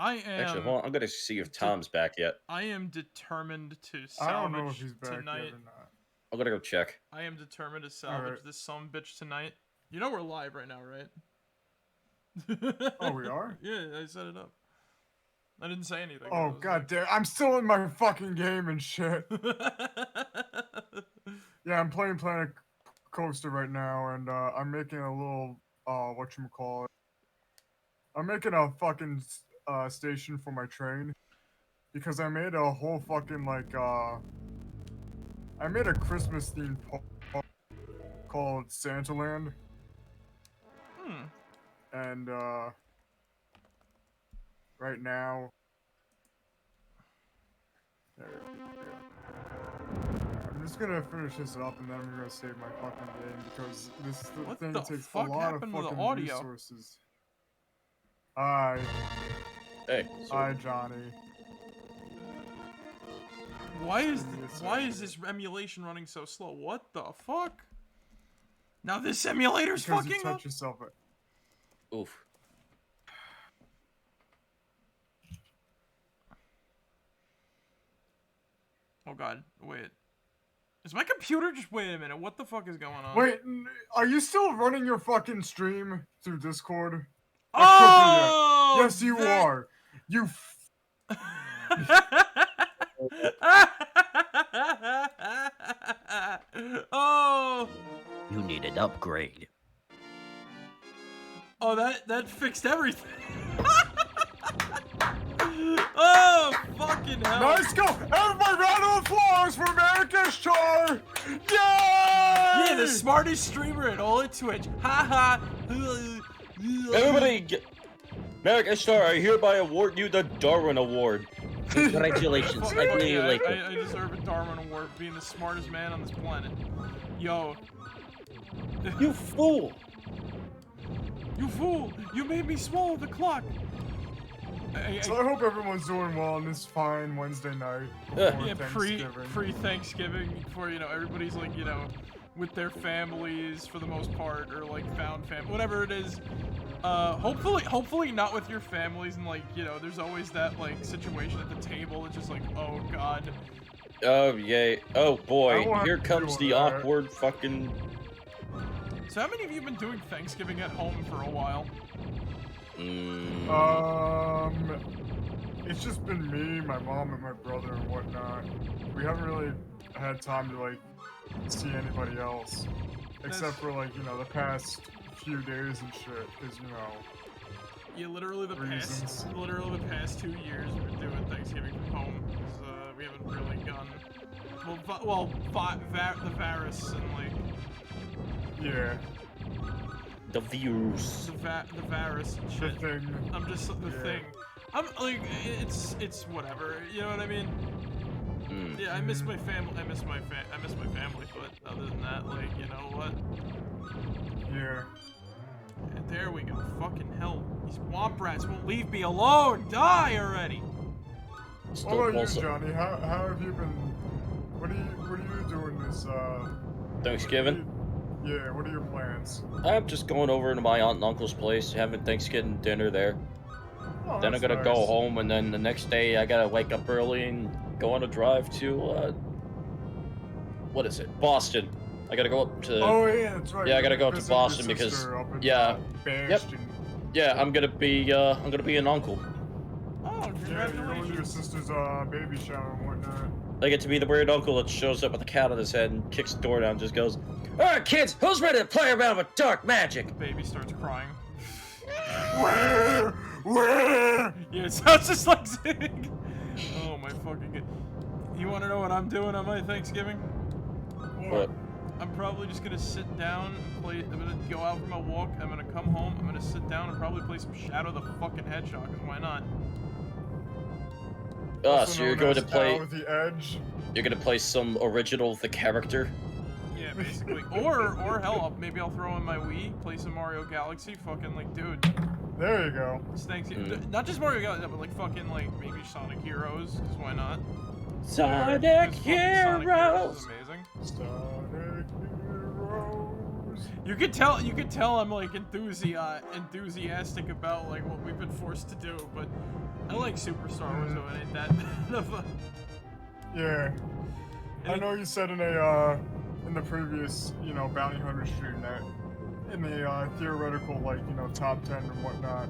I am. Actually, hold on. I'm gonna see if Tom's back yet. I am determined to salvage I don't know if he's back tonight. yet or not. I'm gonna go check. I am determined to salvage this sumbitch tonight. You know we're live right now, right? Oh, we are? Yeah, I set it up. I didn't say anything. Oh, god damn. I'm still in my fucking game and shit. Yeah, I'm playing Planet Coaster right now, and I'm making a little, whatchamacallit. I'm making a fucking station for my train. Because I made a whole fucking, like, I made a Christmas-themed called Santaland. And, right now... There we go. I'm just gonna finish this up and then I'm gonna save my fucking game because this thing takes a lot of fucking resources. Hi. Hey. Hi, Johnny. Why is this emulation running so slow? What the fuck? Now this simulator's because fucking you touch up. yourself. Oof. Oh god, wait. Is my computer just... Wait a minute, what the fuck is going on? Wait, are you still running your fucking stream through Discord? Oh! Yes, you are. You Oh! You need an upgrade. Oh, that fixed everything. Oh, fucking hell. Nice go! Everybody round of applause for Marek1shtar! Yay! Yeah, the smartest streamer in all of Twitch. Ha ha. Everybody, Marek1shtar, I hereby award you the Darwin Award. Congratulations, I believe you like it. I deserve a Darwin Award for being the smartest man on this planet. Yo. You fool! You fool! You made me swallow the clock! So I hope everyone's doing well on this fine Wednesday night. Yeah, pre-Thanksgiving, before, you know, everybody's like, you know, with their families for the most part, or like found family, whatever it is. Hopefully not with your families, and like, you know, there's always that like situation at the table that's just like, oh god. Oh yay! Oh boy! Here comes the awkward fucking. So how many of you have been doing Thanksgiving at home for a while? It's just been me, my mom, and my brother and whatnot. We haven't really had time to like see anybody else, except for like, you know, the past few days and shit, because, you know. Yeah, literally the past 2 years we've been doing Thanksgiving from home, because we haven't really gone. The virus and like. Yeah. The virus. The virus and shit. The thing. I'm just the thing. I'm like, it's whatever. You know what I mean? Yeah, I miss my family. I miss my family. But other than that, like, you know what? Yeah. And there we go. Fucking hell. These womp rats won't leave me alone. Die already. What about you, Johnny? How have you been? What are you doing this Thanksgiving? Yeah, what are your plans? I'm just going over to my aunt and uncle's place, having Thanksgiving dinner there. Oh, then I'm gonna go home, and then the next day I gotta wake up early and go on a drive to, what is it? Boston. I gotta go up to... Oh, yeah, that's right. Yeah, I gotta go up to Boston because... Yeah. Yep. Yeah, I'm gonna be an uncle. Oh, congratulations. Yeah, you're going to your sister's, baby shower and whatnot. I get to be the weird uncle that shows up with a cat on his head and kicks the door down and just goes, "Alright, kids, who's ready to play around with dark magic?" The baby starts crying. Where? Yeah, it sounds just like Zig. Oh my fucking god. You wanna know what I'm doing on my Thanksgiving? What? I'm probably just gonna sit down and play. I'm gonna go out for my walk. I'm gonna come home. I'm gonna sit down and probably play some Shadow the fucking Hedgehog, because why not? So you're going to play... The Edge. You're gonna play some original The Character? Yeah, basically. or hell, maybe I'll throw in my Wii, play some Mario Galaxy, fucking like, dude. There you go. It's Thanksgiving. Not just Mario Galaxy, but like fucking like maybe Sonic Heroes, because why not? Sonic Heroes! Sonic Heroes is amazing. Sonic Heroes. You could tell I'm like enthusiastic about like what we've been forced to do, but I like Superstar Wars, so it ain't that bad of a... Yeah. I know you said in the previous, you know, Bounty Hunter stream that in the theoretical, like, you know, top 10 and whatnot,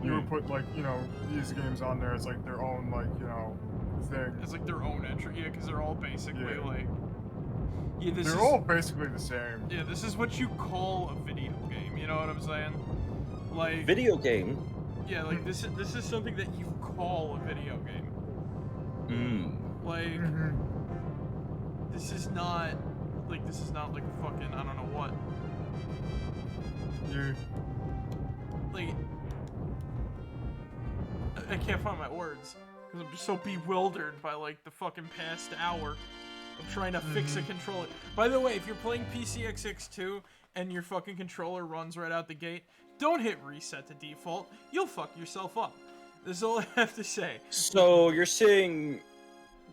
you would put, like, you know, these games on there as, like, their own, like, you know, thing. It's like their own entry, yeah, because they're all basically, like... Yeah, they're all basically the same. Yeah, this is what you call a video game, you know what I'm saying? Like... Video game? Yeah, like, this is something that you call a video game. Like... This is not like a fucking, I don't know what. Yeah. Like, I can't find my words because I'm just so bewildered by like the fucking past hour of trying to fix a controller. By the way, if you're playing PCXX2 and your fucking controller runs right out the gate, don't hit reset to default. You'll fuck yourself up. That's all I have to say. So you're saying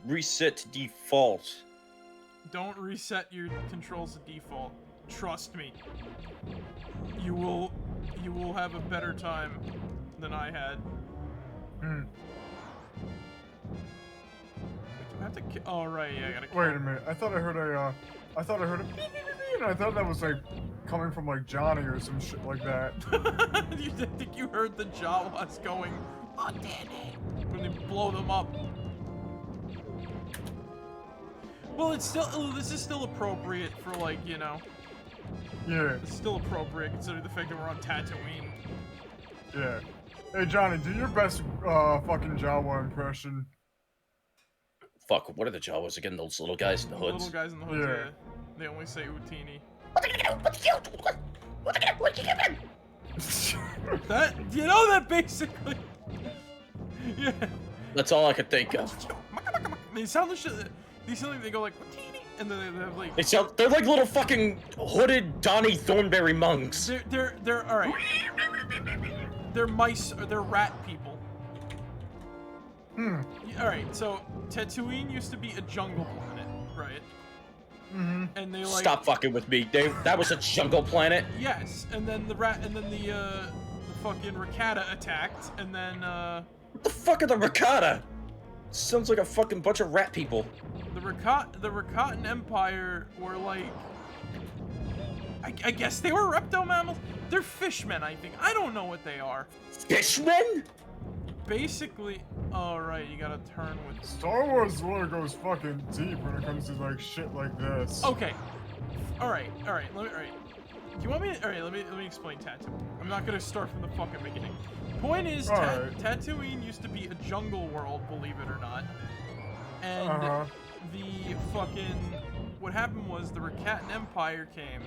reset to default? Don't reset your controls to default. Trust me. You will have a better time than I had. Hmm. Do I have to oh right, yeah, I gotta Wait a minute. I thought I heard a beep, beep, beep, beep, and I thought that was like coming from like Johnny or some shit like that. You think you heard the Jawas going, oh damn it, when they blow them up. Well, it's still, this is still appropriate for, like, you know. Yeah. It's still appropriate considering the fact that we're on Tatooine. Yeah. Hey, Johnny, do your best fucking Jawa impression. Fuck, what are the Jawas again? Those little guys in the hoods? Little guys in the hoods, Yeah. They only say Utini. That, you know that basically... Yeah. That's all I could think of. They sound like shit. They go like, and then they have like... They're like little fucking hooded Donnie Thornberry monks. They're alright. They're mice, or they're rat people. Alright, so Tatooine used to be a jungle planet, right? And they like... Stop fucking with me, Dave. That was a jungle planet? Yes, and then the fucking Rakata attacked, and then, What the fuck are the Rakata? Sounds like a fucking bunch of rat people. the Rakatan Empire were like... I guess they were reptile mammals? They're fishmen, I think. I don't know what they are. Fishmen? Basically... Oh, right, you gotta turn with... Star Wars lore goes fucking deep when it comes to like shit like this. Okay. Alright. Do you want me to... Alright, let me explain Tatooine. I'm not gonna start from the fucking beginning. Point is, Tatooine used to be a jungle world, believe it or not. And the fucking... What happened was the Rakatan Empire came,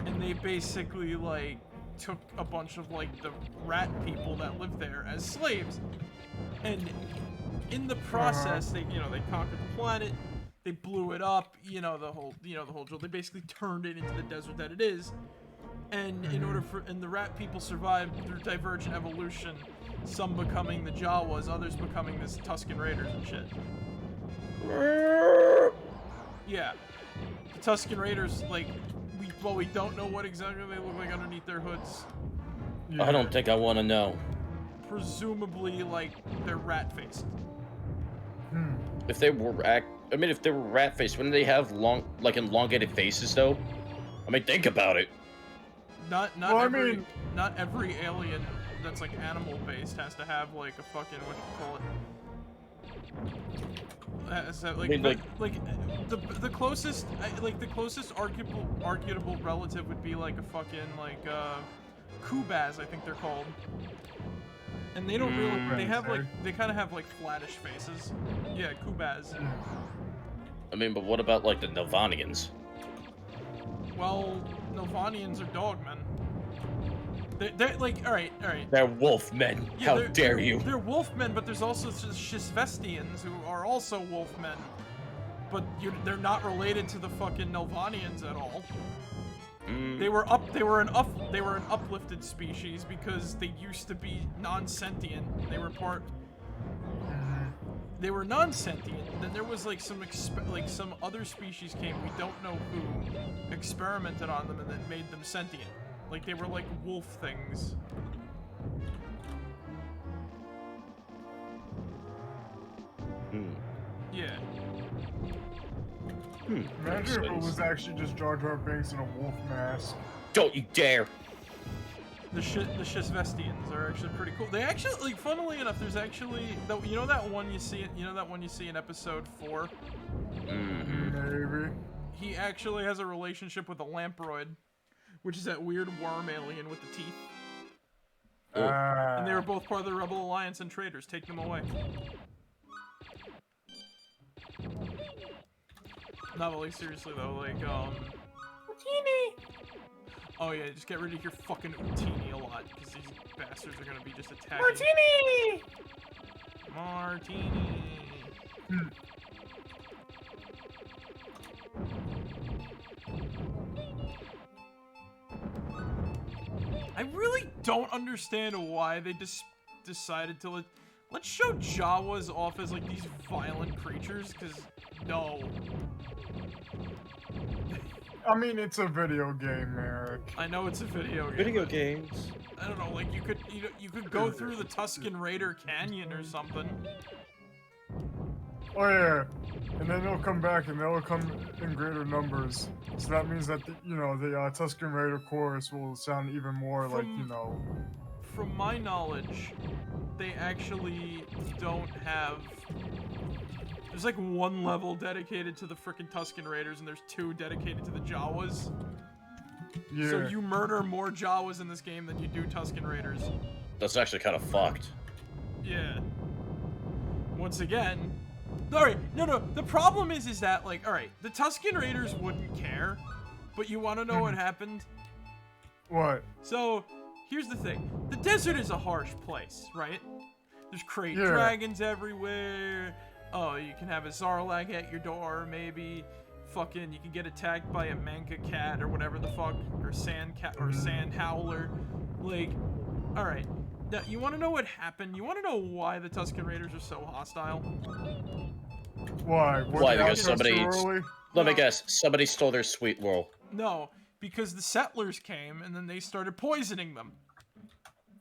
and they basically, like, took a bunch of, like, the rat people that lived there as slaves. And in the process, they conquered the planet, they blew it up, the whole drill. They basically turned it into the desert that it is. And and the rat people survived through divergent evolution, some becoming the Jawas, others becoming the Tusken Raiders and shit. Yeah. The Tusken Raiders, like, we don't know what exactly they look like underneath their hoods. Yeah. I don't think I want to know. Presumably, like, they're rat-faced. If they were rat-faced, wouldn't they have elongated faces, though? I mean, think about it. Not every alien that's, like, animal-based has to have, like, a fucking, the closest arguable relative would be like a fucking Kubaz, I think they're called. And they don't really, they kind of have like flattish faces. Yeah, Kubaz. I mean, but what about like the Nilvanians? Well, Nilvanians are dogmen. They're like, alright. They're wolfmen. Yeah, How dare you? They're wolfmen, but there's also Shisvestians who are also wolfmen. But they're not related to the fucking Nilvanians at all. They were an uplifted species because they used to be non-sentient. They were part. They were non-sentient. Then there was like some other species came, we don't know who, experimented on them and then made them sentient. Like they were like wolf things. Yeah. Imagine if it was actually just Jar Jar Binks in a wolf mask. Don't you dare! The Shizvestians are actually pretty cool. They actually, like, funnily enough, there's actually, you know that one you see in episode 4? Maybe. He actually has a relationship with a lamproid, which is that weird worm alien with the teeth. And they were both part of the Rebel Alliance and traitors. Take them away. No, but like, seriously though, like, Utini! Oh yeah, just get rid of your fucking Utini a lot, because these bastards are gonna be just attacking. Martini! I really don't understand why they decided to let's show Jawas off as like these violent creatures, because no. I mean, it's a video game, Eric. I know it's a video game. Video games. I don't know, like you could go through the Tuscan Raider Canyon or something. Oh yeah, and then they'll come back and they'll come in greater numbers. So that means that the Tuscan Raider chorus will sound even more like From my knowledge, they actually don't have. There's like one level dedicated to the frickin' Tuscan Raiders, and there's 2 dedicated to the Jawas. Yeah. So you murder more Jawas in this game than you do Tuscan Raiders. That's actually kind of fucked. Yeah. Once again, alright, no, the problem is that, like, alright, the Tuscan Raiders wouldn't care, but you want to know what happened? What? So, here's the thing. The desert is a harsh place, right? There's crate dragons everywhere. Oh, you can have a Zarlag at your door, maybe. Fucking, you can get attacked by a Manka cat or whatever the fuck, or sand cat or sand howler. Like, alright. Now, you want to know what happened? You want to know why the Tuscan Raiders are so hostile? Why? Why? Because somebody... Let me guess. Somebody stole their sweet whirl. No, because the settlers came and then they started poisoning them.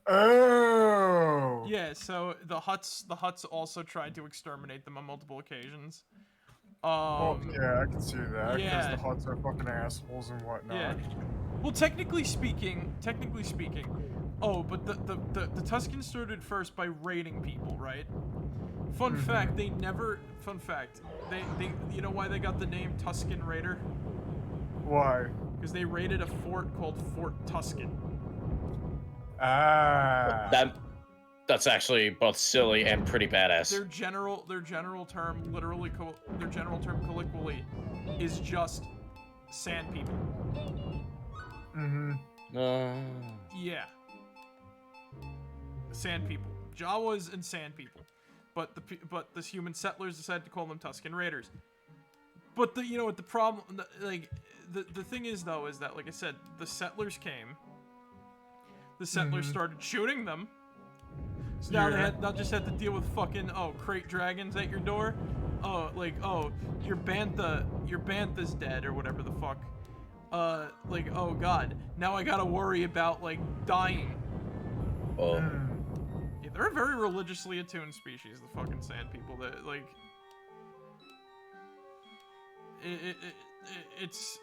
Oh. Yeah, so the Huts also tried to exterminate them on multiple occasions. Yeah, I can see that. Yeah. Because the Huts are fucking assholes and whatnot. Yeah. Well, technically speaking. Oh, but the Tuscans started first by raiding people, right? Fun fact, they you know why they got the name Tuscan Raider? Why? Because they raided a fort called Fort Tuscan. That's actually both silly and pretty badass. Their general term, colloquially, is just sand people. Yeah. Sand people. Jawas and sand people. But the human settlers decided to call them Tuscan Raiders. But the problem, the thing is though, is that, like I said, the settlers came. The settlers started shooting them. So now they just had to deal with fucking crate dragons at your door. Your bantha's dead or whatever the fuck. Oh god, now I gotta worry about like dying. Yeah, they're a very religiously attuned species, the fucking sand people. That like, it's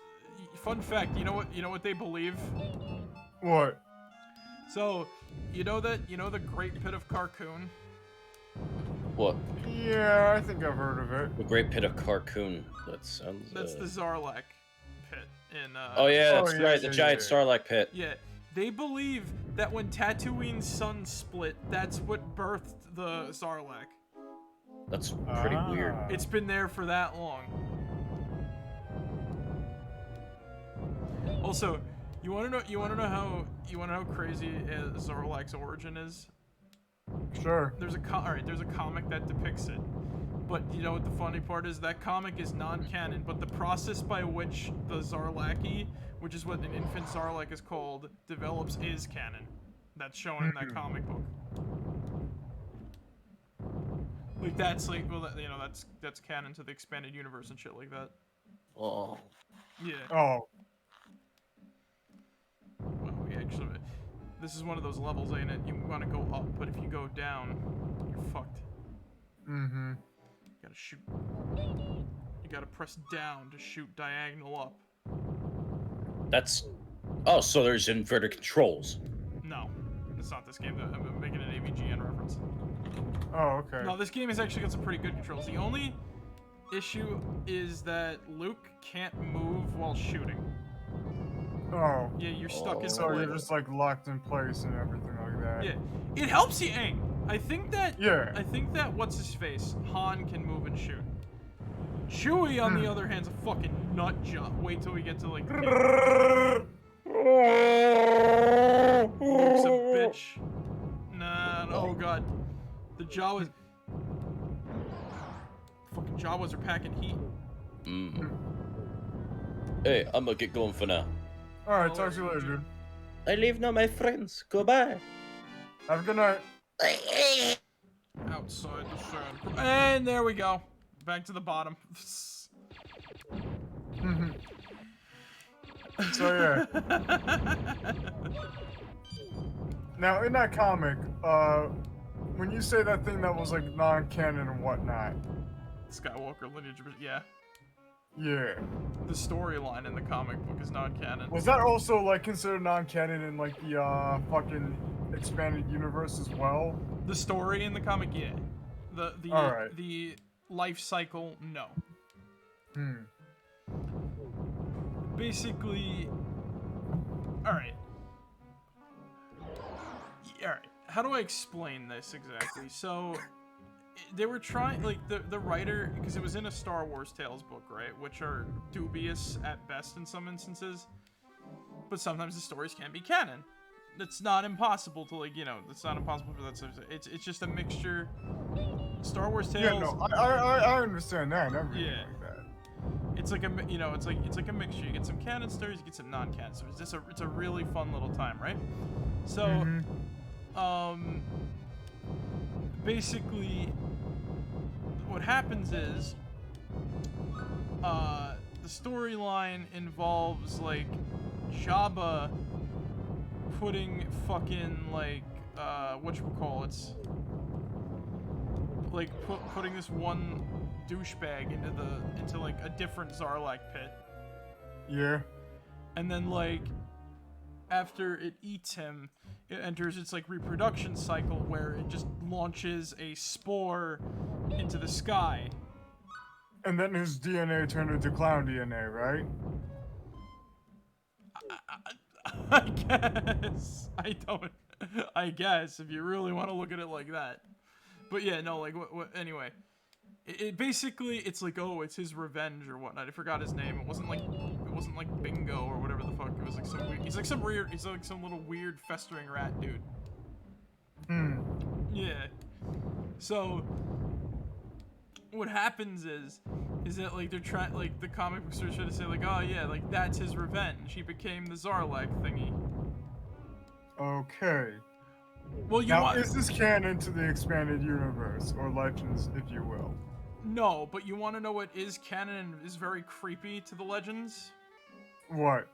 fun fact. You know what they believe? What? So, you know the Great Pit of Carcoon? What? Yeah, I think I've heard of it. The Great Pit of Carcoon. That sounds... That's the Zarlak pit in, Oh yeah, that's right, the giant Sarlacc pit. Yeah, they believe that when Tatooine's sun split, that's what birthed the Zarlak. That's pretty weird. It's been there for that long. Also, you wanna know how crazy Zarlak's origin is? Sure. There's a comic that depicts it. But you know what the funny part is? That comic is non-canon, but the process by which the Zarlaki, which is what an infant Zarlak is called, develops is canon. That's shown in that comic book. Like that's like, well, you know, that's canon to the expanded universe and shit like that. Oh. Yeah. Oh. Well, yeah, actually, this is one of those levels, ain't it? You want to go up, but if you go down, you're fucked. Mm-hmm. You gotta shoot. You gotta press down to shoot diagonal up. That's... Oh, so there's inverted controls. No, it's not this game. I'm making an AVGN reference. Oh, okay. No, this game has actually got some pretty good controls. The only issue is that Luke can't move while shooting. Oh. Yeah, you're stuck in So the you're just like locked in place and everything like that. Yeah, it helps you aim. I think that Yeah. what's his face, Han can move and shoot. Chewie, on the other hand, is a fucking nut job. Wait till we get to like. Luke's a bitch. Nah. Oh god, the Jawas. Fucking Jawas are packing heat. Hey, I'm gonna get going for now. Alright, talk to you later, dude. I leave now, my friends. Goodbye. Have a good night. Outside the sand. And there we go. Back to the bottom. So yeah. Now in that comic, when you say that thing that was like non-canon and whatnot. Skywalker lineage, yeah. Yeah. The storyline in the comic book is non-canon. Was that also like considered non-canon in like the fucking expanded universe as well? The story in the comic, yeah. Alright. The life cycle, no. Basically, alright. Alright, how do I explain this exactly? So, they were trying, like, the writer, because it was in a Star Wars Tales book, right? Which are dubious at best in some instances. But sometimes the stories can be canon. It's not impossible to, like, you know, it's not impossible for that stuff. It's just a mixture. Star Wars Tales. Yeah, no, I understand that and everything like that. It's like a, you know, it's like a mixture. You get some canon stories, you get some non-canon stories. It's a really fun little time, right? So, basically, what happens is, the storyline involves like Jabba putting fucking like whatchamacallits, like putting this one douchebag into like a different Sarlacc pit. Yeah. And then like after it eats him, it enters its like reproduction cycle where it just launches a spore into the sky. And then his DNA turned into clown DNA, right? I guess. I guess if you really want to look at it like that. But yeah, no, like what anyway. It basically, it's like, oh, it's his revenge or whatnot. I forgot his name. It wasn't like Bingo or whatever the fuck. It was like some weird, he's like some little weird festering rat dude. Yeah. So what happens is that like they're trying, like the comic books are trying to say like, oh yeah, like that's his revenge. He became the Sarlacc thingy. Okay. Well, is this canon to the expanded universe, or legends, if you will? No, but you want to know what is canon and is very creepy to the legends? What?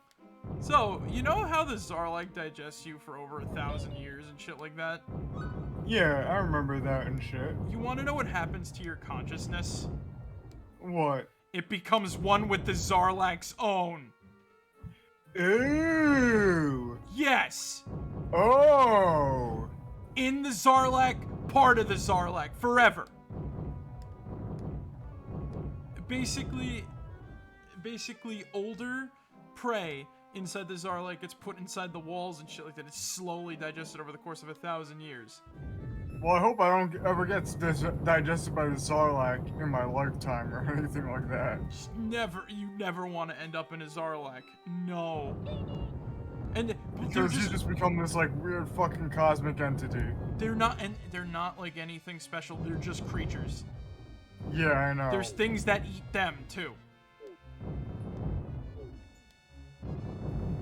So, you know how the Sarlacc digests you for over 1,000 years and shit like that? Yeah, I remember that and shit. You want to know what happens to your consciousness? What? It becomes one with the Sarlacc's own. Ew. Yes. Oh. In the Sarlacc, part of the Sarlacc, forever. Basically older prey inside the Sarlacc gets put inside the walls and shit like that. It's slowly digested over the course of 1,000 years. Well, I hope I don't ever get digested by the Sarlacc in my lifetime or anything like that. You never want to end up in a Sarlacc. No. And because you just become this like weird fucking cosmic entity. They're not like anything special. They're just creatures. Yeah, I know. There's things that eat them too.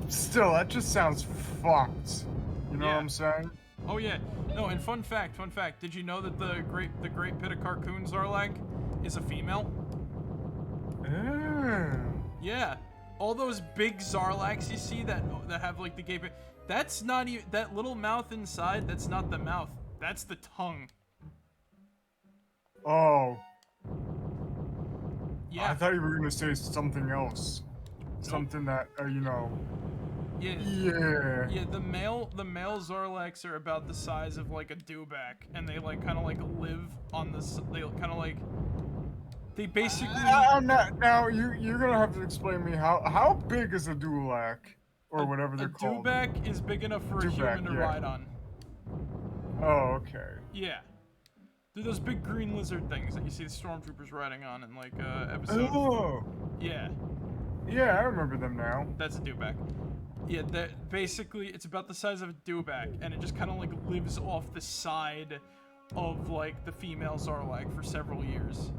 Still, that just sounds fucked. You know what I'm saying? Oh yeah. No, and fun fact. Did you know that the Great Pit of Carcoon Zarlak is a female? Yeah. All those big Zarlaks you see that have like the gaping, that's not even that little mouth inside. That's not the mouth. That's the tongue. Oh. Yeah. I thought you were gonna say something else. Nope. Something that you know. Yeah. Yeah. Yeah. The male Zarlaks are about the size of like a dewback, and they like kind of like live on this. They kind of like. They basically. I'm not now. You're gonna have to explain to me how big is a dewback or whatever they're called. A dewback is big enough for a human to ride on. Oh, okay. Yeah. They're those big green lizard things that you see the stormtroopers riding on in like episode. Oh. Yeah. Yeah, I remember them now. That's a dewback. Yeah, that basically it's about the size of a dewback, and it just kind of like lives off the side of like the female Zarlak for several years.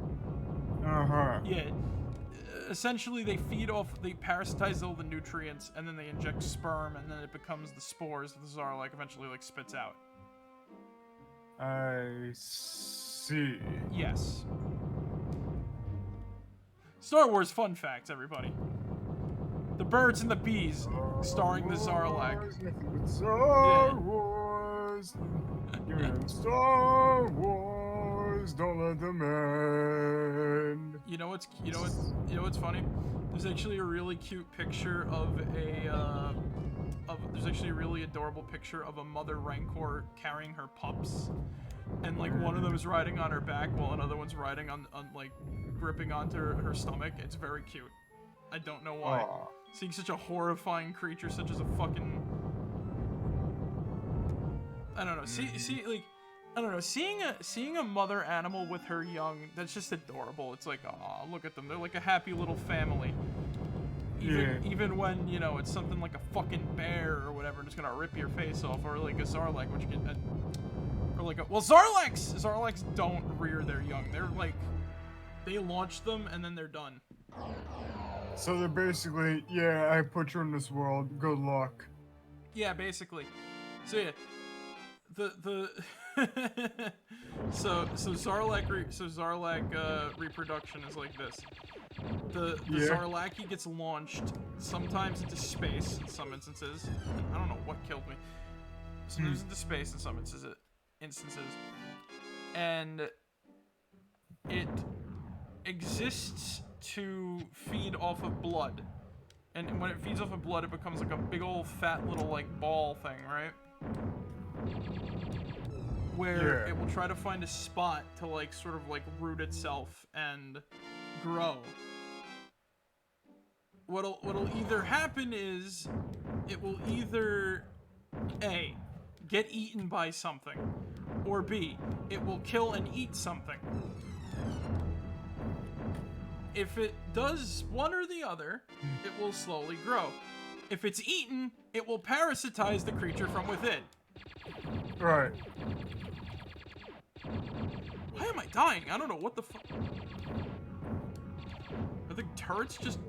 Yeah. Essentially, they parasitize all the nutrients, and then they inject sperm, and then it becomes the spores that the Zarlak eventually like spits out. I see. Yes. Star Wars fun facts, everybody. The Birds and the Bees, starring the Zarlak. Star Wars. Star Wars. Don't let them end. You know what's funny? There's actually a really cute picture of there's actually a really adorable picture of a mother Rancor carrying her pups, and like one of them is riding on her back while another one's riding on like gripping onto her stomach. It's very cute. I don't know why. Aww. Seeing such a horrifying creature, such as a fucking, I don't know. I don't know. Seeing a mother animal with her young, that's just adorable. It's like, aw, look at them. They're like a happy little family. Even when, you know, it's something like a fucking bear or whatever, and it's gonna rip your face off, or like a Zarlak, which can, or like Zarlaks don't rear their young. They're like, they launch them and then they're done. So they're basically, yeah, I put you in this world. Good luck. Yeah, basically. So yeah, so Zarlak reproduction is like this. The Zarlaki gets launched sometimes into space in some instances. I don't know what killed me. Sometimes into space in some instances, and it exists to feed off of blood. And when it feeds off of blood, it becomes like a big old fat little like ball thing, right? Where it will try to find a spot to like sort of like root itself and grow. What'll either happen is it will either A, get eaten by something, or B, it will kill and eat something. If it does one or the other, it will slowly grow. If it's eaten, it will parasitize the creature from within. Right. Why am I dying? I don't know what the fuck. Are the turrets just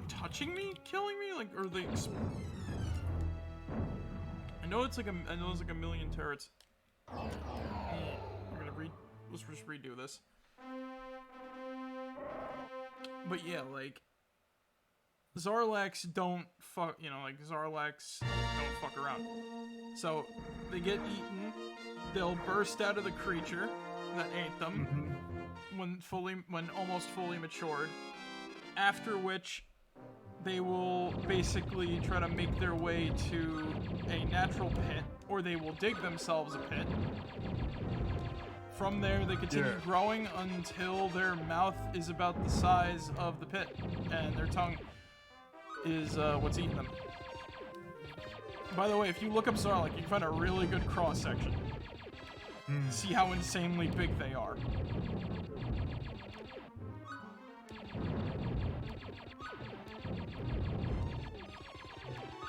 touching me, killing me? Like, are they? I know it's like a million turrets. Let's just redo this. But yeah, like, Zarlaks don't fuck, you know, like, Zarlaks don't fuck around. So, they get eaten, they'll burst out of the creature that ate them when almost fully matured, after which they will basically try to make their way to a natural pit, or they will dig themselves a pit. From there, they continue growing until their mouth is about the size of the pit, and their tongue is what's eating them. By the way, if you look up Zarlak, you can find a really good cross-section. See how insanely big they are.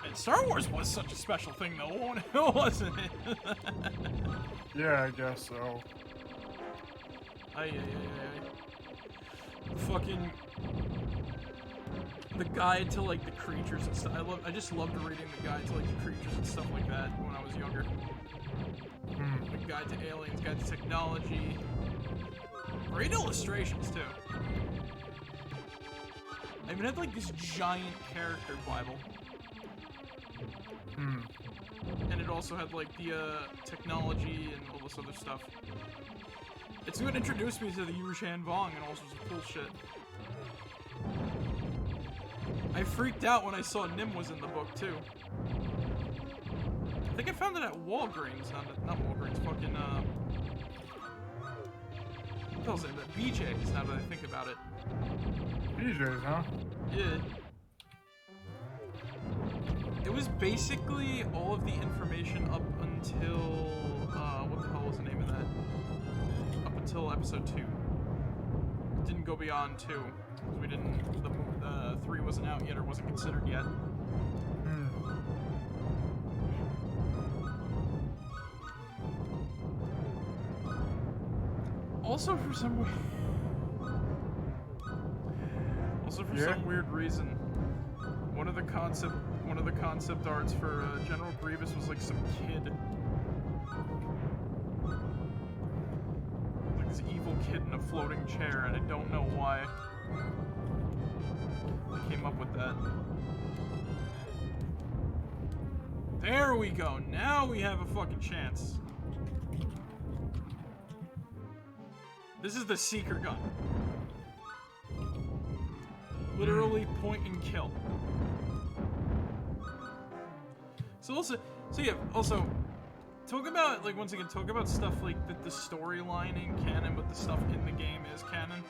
And Star Wars was such a special thing, though, wasn't it? Yeah, I guess so. Fucking the guide to like the creatures and stuff. I just loved reading the guide to like the creatures and stuff like that when I was younger. Guide to Aliens, Guide to Technology. Great illustrations, too. I even had, like, this giant character Bible. And it also had, like, the, technology and all this other stuff. It's what introduced me to the Yushan Vong and all sorts of cool shit. I freaked out when I saw Nim was in the book, too. I think I found it at Walgreens, not Walgreens, fucking, what the hell's it? BJ's, now that I think about it. BJ's, huh? Yeah. It was basically all of the information up until, what the hell was the name of that? Up until episode 2. It didn't go beyond 2. Because we didn't, the 3 wasn't out yet or wasn't considered yet. Also for some weird reason, one of the concept arts for General Grievous was like some kid. Like this evil kid in a floating chair, and I don't know why they came up with that. There we go, now we have a fucking chance. This is the Seeker gun. Literally point and kill. So yeah, also, talk about, like, once again, talk about stuff like the storyline in canon, but the stuff in the game is canon.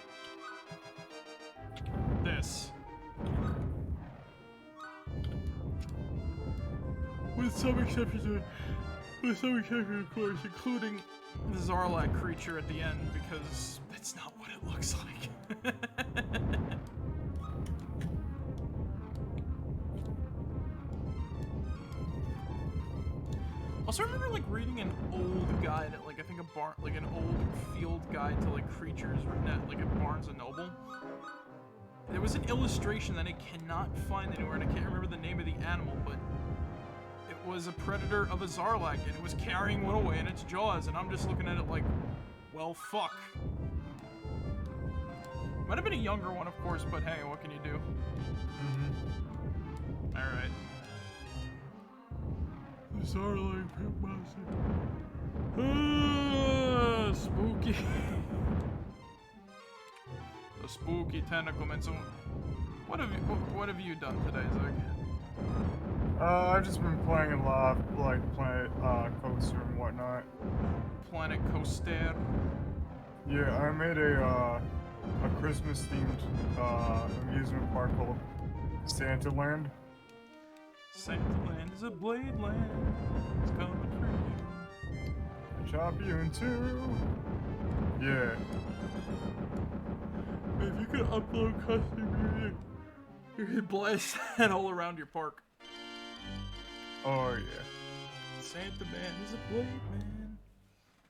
This. With some exceptions, of course, including the Zarlak creature at the end, because that's not what it looks like. Also, I remember like reading an old guide at like I think an old field guide to like creatures written at like at Barnes and Noble. There was an illustration that I cannot find anywhere, and I can't remember the name of the animal, but it was a predator of a Zarlak, and it was carrying one away in its jaws, and I'm just looking at it like, well, fuck. Might have been a younger one, of course, but hey, what can you do? Alright. The Zarlak pit monster. Spooky. The spooky tentacle man. So, what have you done today, Zach? I've just been playing a lot, like Planet Coaster and whatnot. Planet1shtar. Yeah, I made a Christmas-themed amusement park called Santa Land. Santa Land is a blade land. It's coming for you. Chop you in two. Yeah. If you could upload custom music, you could blast that all around your park. Oh yeah. Santa Man is a blade man.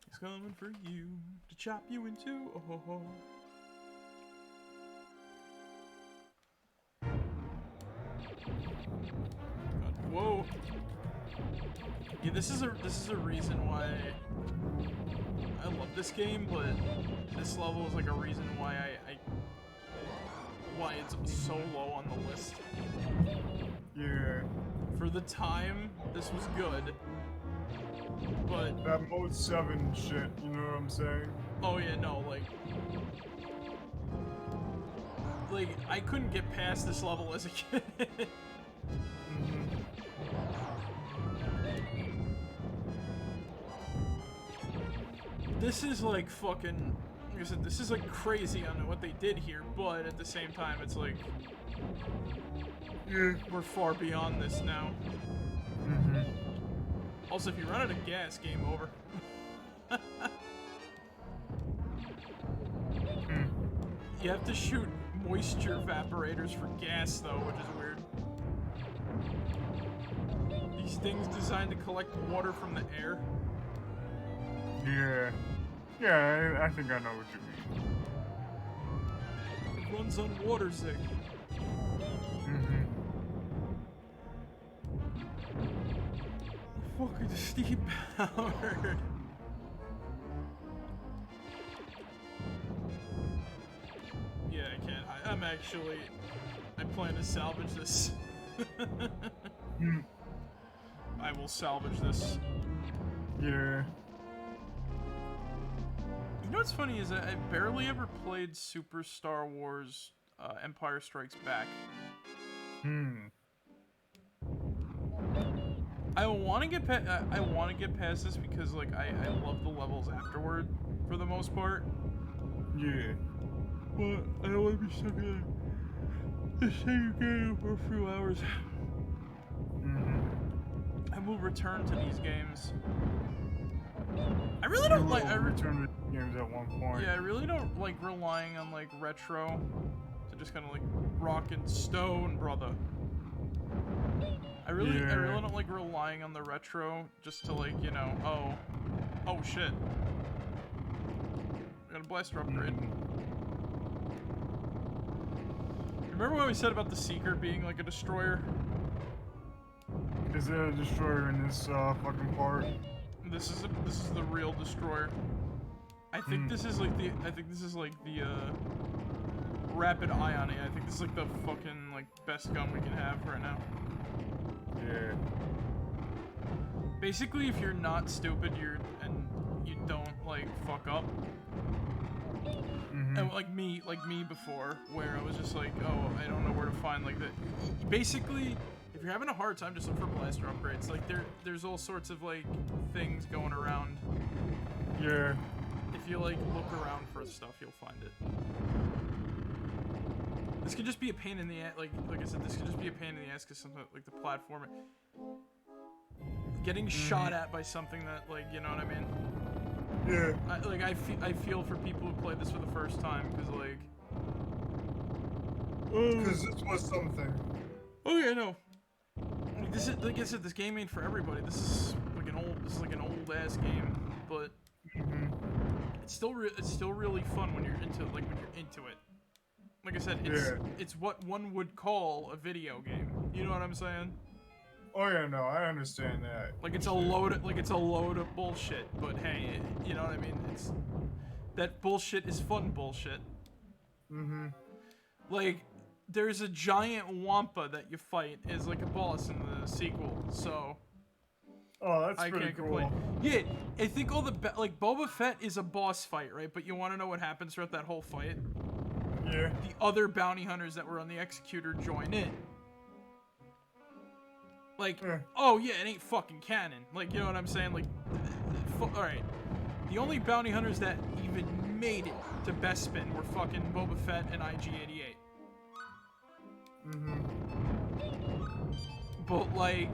He's coming for you to chop you in two. Oh ho ho. God, whoa. Yeah, this is a reason why I love this game, but this level is like a reason why why it's so low on the list. Yeah. For the time, this was good, but that mode 7 shit, you know what I'm saying? Oh yeah, no, like I couldn't get past this level as a kid. This is like fucking, like I said, this is like crazy on what they did here, but at the same time, it's like, yeah, we're far beyond this now. Also, if you run out of gas, game over. You have to shoot moisture evaporators for gas, though, which is weird. These things designed to collect water from the air. Yeah. Yeah, I think I know what you mean. It runs on water, Zig. Fucking steam powered. actually, I plan to salvage this. I will salvage this. Yeah. You know what's funny is that I barely ever played Super Star Wars Empire Strikes Back. I want to get past this because like I love the levels afterward for the most part. Yeah. But I don't want to be stuck in the same game for a few hours. I will return to these games. I really don't like. I return to games at one point. Yeah, I really don't like relying on like retro to just kind of like rock and stone, brother. I really don't like relying on the retro just to like, you know, oh shit. I got a blaster upgrade. Remember what we said about the Seeker being like a destroyer? Is there a destroyer in this fucking part? This is the real destroyer. I think this is like the rapid ion. I think this is like the fucking like best gun we can have right now. Yeah. Basically, if you're not stupid, and you don't like fuck up. And like me before, where I was just like, oh, I don't know where to find like that. Basically, if you're having a hard time, just look for blaster upgrades. Like there's all sorts of like things going around. Yeah. If you like look around for stuff, you'll find it. This could just be a pain in the ass. Like I said, this could just be a pain in the ass because something like the platform, getting shot at by something that like, you know what I mean? Yeah. I feel for people who play this for the first time because like. Because this was something. Oh yeah, no. This is like I said, this game ain't for everybody. This is like an old ass game, but it's still really fun when you're into it. Like I said, it's what one would call a video game. You know what I'm saying? Oh yeah, no, I understand that. Like it's a load of bullshit, but hey, you know what I mean? It's that bullshit is fun bullshit. Like there's a giant wampa that you fight as like a boss in the sequel, so oh, that's I pretty can't cool. complain. Yeah, I think all the like Boba Fett is a boss fight, right? But you want to know what happens throughout that whole fight? Yeah. The other bounty hunters that were on the Executor join in. Like, oh yeah, it ain't fucking canon. Like, you know what I'm saying? Like, alright. The only bounty hunters that even made it to Bespin were fucking Boba Fett and IG-88. But, like,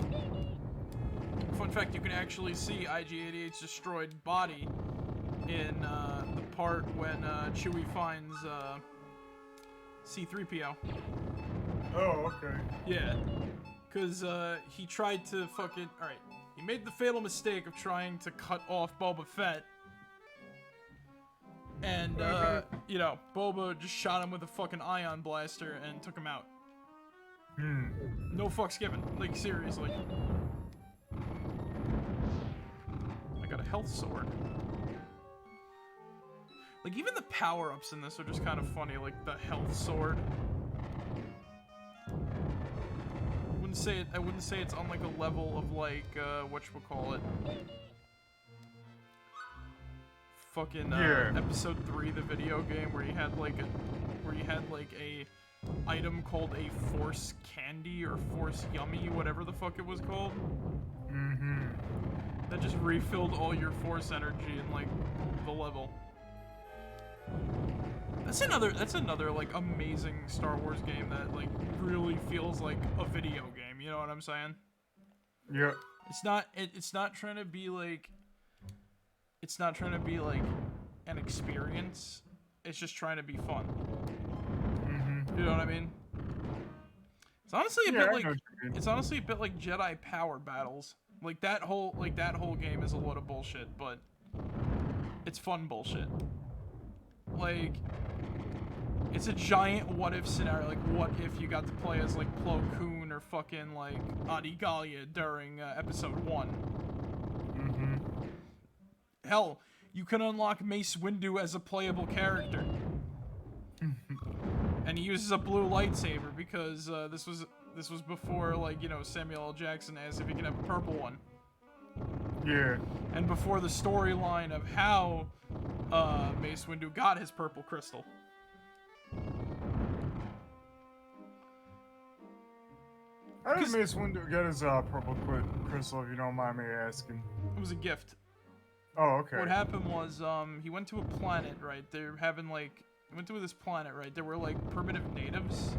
fun fact, you can actually see IG-88's destroyed body in the part when Chewie finds C-3PO. Oh, okay. Yeah. Because he tried to fucking... Alright, he made the fatal mistake of trying to cut off Boba Fett. And, you know, Boba just shot him with a fucking ion blaster and took him out. No fucks given. Like, seriously. I got a health sword. Like, even the power-ups in this are just kind of funny. Like, the health sword. I wouldn't say it's on like a level of like whatchamacallit. Fucking episode 3, the video game where you had like a item called a Force Candy or Force Yummy, whatever the fuck it was called. That just refilled all your Force energy in like the level. That's another like amazing Star Wars game that like really feels like a video game. You know what I'm saying? Yeah. It's not trying to be like. It's not trying to be like an experience. It's just trying to be fun. You know what I mean? It's honestly a bit like. It's honestly a bit like Jedi Power Battles. Like that whole game is a load of bullshit, but it's fun bullshit. Like, it's a giant what-if scenario. Like, what if you got to play as, like, Plo Koon or fucking, like, Adi Gallia during episode 1? Hell, you can unlock Mace Windu as a playable character. And and he uses a blue lightsaber because this was before, like, you know, Samuel L. Jackson asked if he could have a purple one. Yeah. And before the storyline of how Mace Windu got his purple crystal. How did Mace Windu get his purple crystal, if you don't mind me asking? It was a gift. Oh, okay. What happened was, he went to a planet, right? They're having, like, he went to this planet, right? There were, like, primitive natives,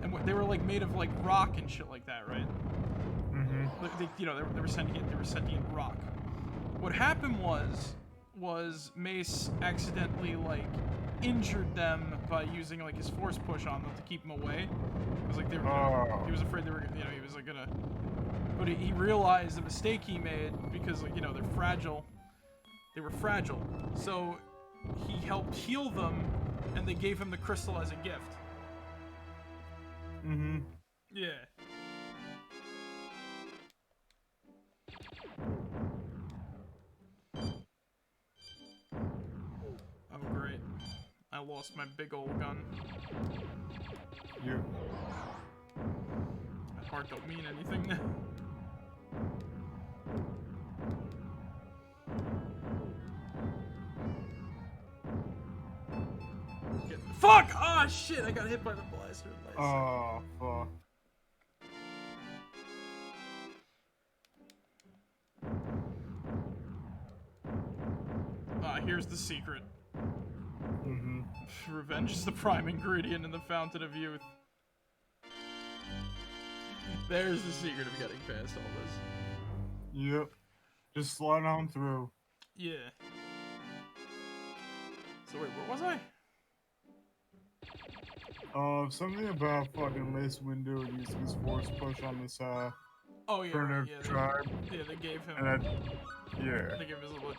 and they were, like, made of, like, rock and shit like that, right? Mm-hmm. You know, they were sentient rock. What happened was Mace accidentally, like, injured them by using, like, his force push on them to keep them away. It was like they were, he was afraid they were, you know, he was, like, gonna, but he realized the mistake he made because, like, you know, they're fragile. They were fragile. So he helped heal them, and they gave him the crystal as a gift. Mm-hmm. Yeah. Oh, great. I lost my big old gun. Yeah. My heart don't mean anything now. Fuck! Oh shit! I got hit by the blaster. Nice. Oh, fuck. Here's the secret. Mm-hmm. Revenge is the prime ingredient in the fountain of youth. There's the secret of getting past all this. Yep. Just slide on through. Yeah. So wait, where was I? Something about fucking Mace Windu using his force push on this, Oh yeah, primitive yeah, tribe. They gave him. And yeah. They gave him his little.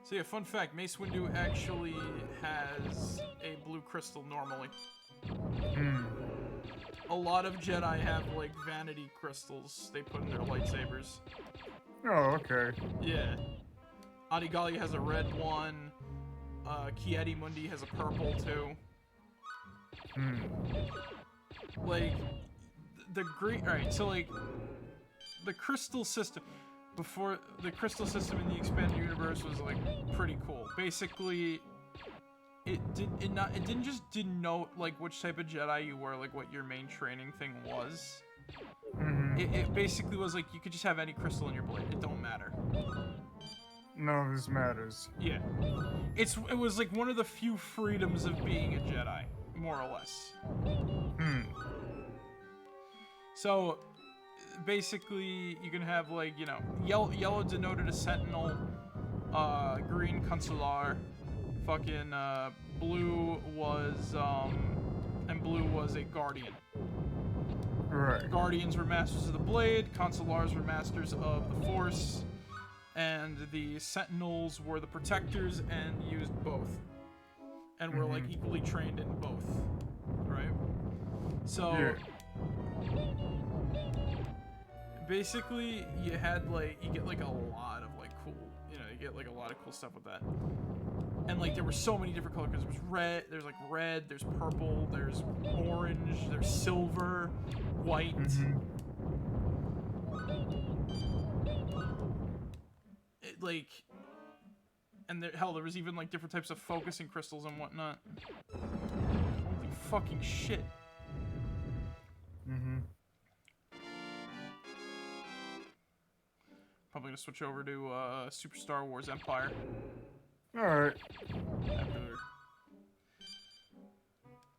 So yeah, fun fact: Mace Windu actually has a blue crystal normally. Hmm. A lot of Jedi have like vanity crystals they put in their lightsabers. Oh, okay. Yeah. Adigali has a red one. Kiedi Mundi has a purple too. Hmm. Like the green. All right, so like the crystal system. Before the crystal system in the expanded universe was like pretty cool. Basically, it didn't just denote like which type of Jedi you were, like what your main training thing was. Mm-hmm. It basically was like you could just have any crystal in your blade. It don't matter. None of this matters. Yeah, it was like one of the few freedoms of being a Jedi, more or less. Hmm. So basically, you can have like, you know, yellow denoted a sentinel, green consular, fucking blue was a guardian. Right. Guardians were masters of the blade, consulars were masters of the force, and the sentinels were the protectors and used both, and were like equally trained in both, right? So. Yeah. Basically, you get like a lot of like cool, you know, you get like a lot of cool stuff with that. And like there were so many different colors. There was there's red, there's purple, there's orange, there's silver, white. And there was even like different types of focusing crystals and whatnot. Holy fucking shit. Probably gonna switch over to Super Star Wars Empire. Alright.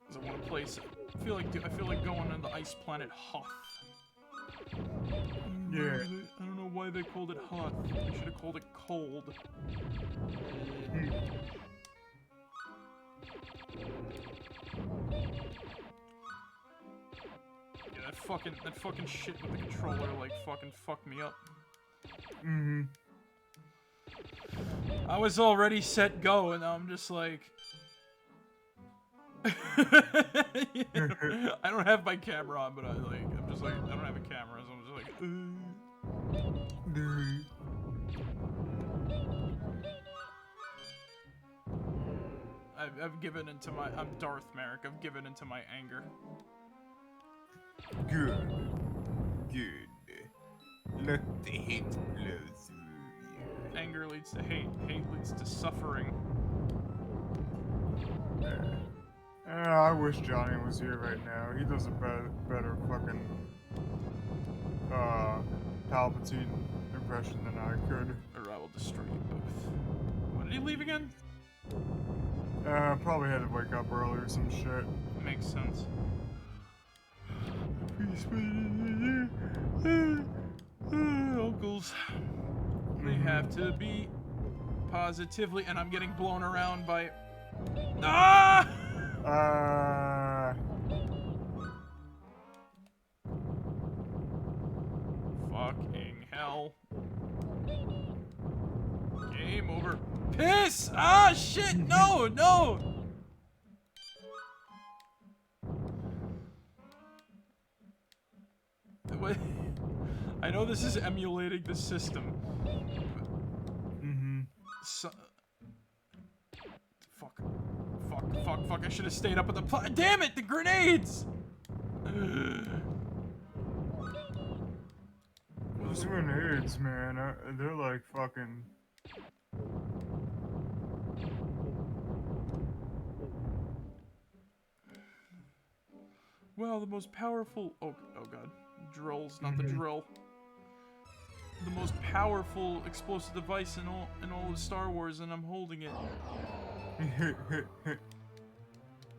Cause I want to place. I feel like going on the ice planet Hoth. Yeah. I don't know why they called it Hoth. They should have called it Cold. Yeah, that fucking shit with the controller like fucking fucked me up. I was already set go, and now I'm just like, I don't have my camera on, but I'm just like, I don't have a camera, so I'm just like, I've given into my. I'm Darth Marek. I've given into my anger. Good. Let the hate flow through you. Anger leads to hate. Hate leads to suffering. I wish Johnny was here right now. He does a better fucking Palpatine impression than I could. Or I will destroy you both. When did he leave again? Probably had to wake up early or some shit. Makes sense. Uncles. They have to be positively, and I'm getting blown around by. Ah! Fucking hell. Game over. Piss! Ah, shit! No, no! Wait. I know this is emulating the system. So, fuck. I should have stayed up at the damn it, the grenades! Those grenades, man, they're like fucking... Well, the most powerful... Oh god. Drill's not the drill. The most powerful explosive device in all of Star Wars, and I'm holding it.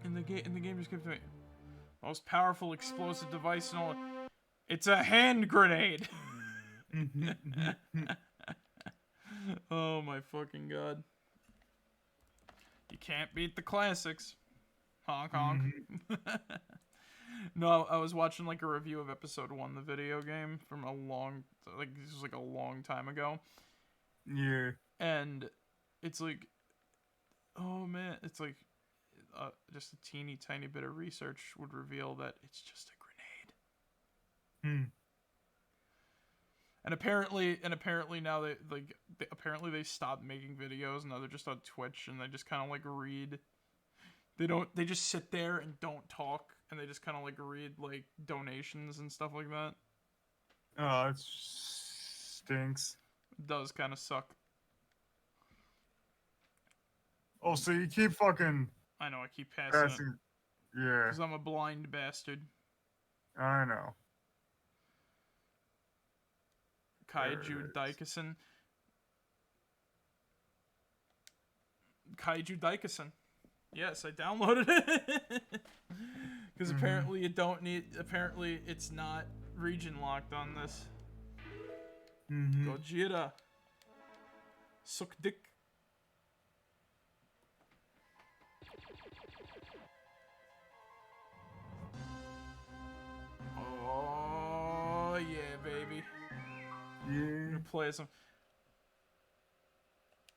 And the game just gives me most powerful explosive device in all. It's a hand grenade. Oh my fucking god! You can't beat the classics. Honk honk. No, I was watching like a review of episode 1, the video game, from a long, like this was like a long time ago. Yeah. And it's like, oh man, it's like, just a teeny tiny bit of research would reveal that it's just a grenade. And apparently now they stopped making videos. Now they're just on Twitch and they just kind of like read. They just sit there and don't talk, and they just kind of like read like donations and stuff like that. Oh, it stinks. It does kind of suck. Oh, so you keep fucking... I know, I keep passing it. Yeah. Because I'm a blind bastard. I know. Kaiju Daikason. Kaiju Daikason. Yes, I downloaded it. Because apparently you don't need... Apparently it's not region locked on this. Gojira. Suck dick. Oh, yeah, baby. Yeah. I'm gonna play some...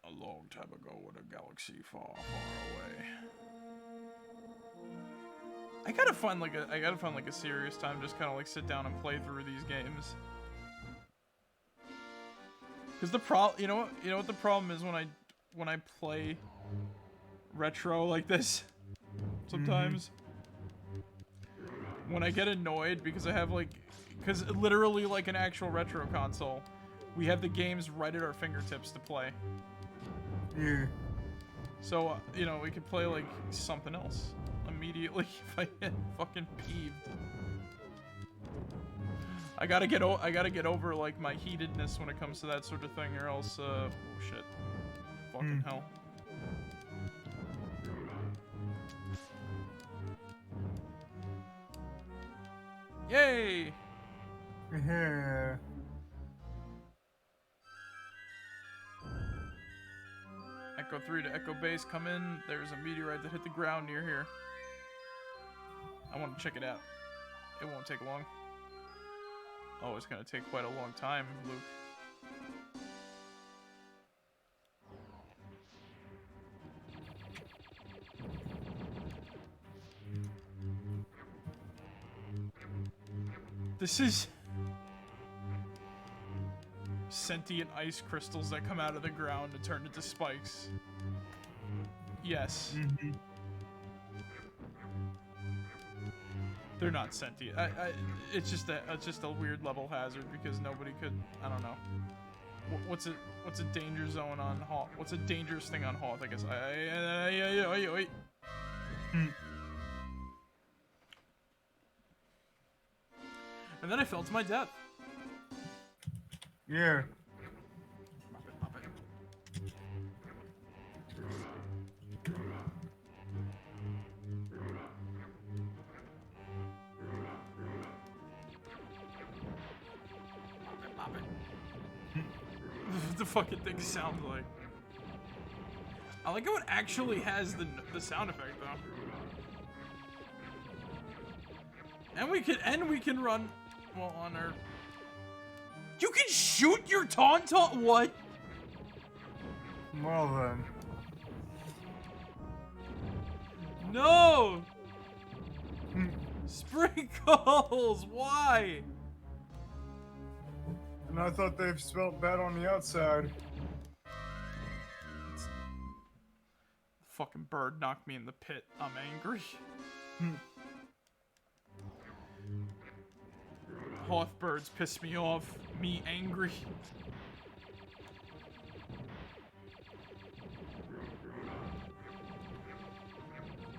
A long time ago in a galaxy far, far away. I gotta find like a serious time, just kind of like sit down and play through these games. Cause you know what the problem is when I play retro like this. Sometimes when I get annoyed because I have because literally like an actual retro console, we have the games right at our fingertips to play. Yeah. So, you know, we could play, like, something else immediately if I get fucking peeved. I gotta get over, like, my heatedness when it comes to that sort of thing, or else, oh, shit. Fucking hell. Yay! Yeah. Echo 3 to Echo Base, come in. There's a meteorite that hit the ground near here. I want to check it out. It won't take long. Oh, it's gonna take quite a long time, Luke. This is... sentient ice crystals that come out of the ground and turn into spikes. Yes. Mm-hmm. They're not sentient. It's just a weird level hazard because nobody could. I don't know. What's a danger zone on Hoth? What's a dangerous thing on Hoth? I guess. And then I fell to my death. Yeah. Pop it. What the fucking thing sounds like. I like how it actually has the sound effect though. And we can run well on our. You can shoot your tauntaun. What? Well then. No. Sprinkles. Why? And I thought they've smelled bad on the outside. Fucking bird knocked me in the pit. I'm angry. Hoth birds piss me off. Me angry.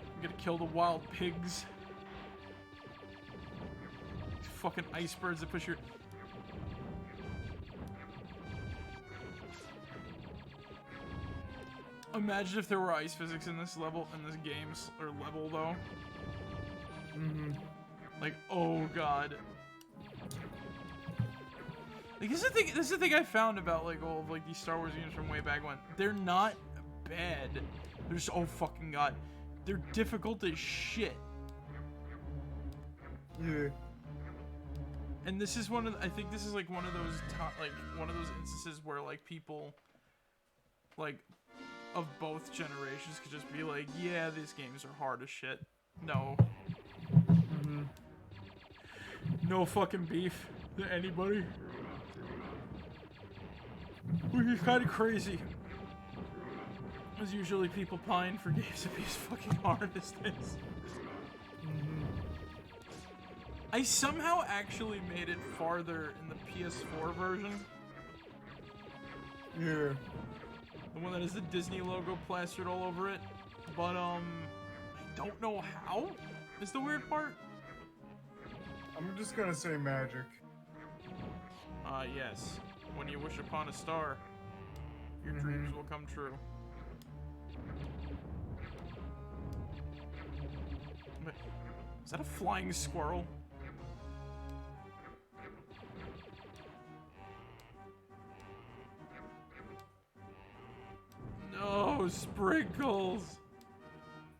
I'm gonna kill the wild pigs. Fucking ice birds that push your. Imagine if there were ice physics in this level, in this game's or level though. Like, oh god. Like, this is the thing I found about like all of like these Star Wars games from way back when. They're not bad. They're just, oh fucking god, they're difficult as shit. Yeah. And this is I think this is like one of those instances where like people like of both generations could just be like, yeah, these games are hard as shit. No. No fucking beef to anybody. Which is kind of crazy. Because usually people pine for games to be as fucking hard as this. I somehow actually made it farther in the PS4 version. Yeah. The one that has the Disney logo plastered all over it. But, I don't know how, is the weird part. I'm just gonna say magic. Yes. When you wish upon a star, your dreams will come true. Wait, is that a flying squirrel? No, sprinkles!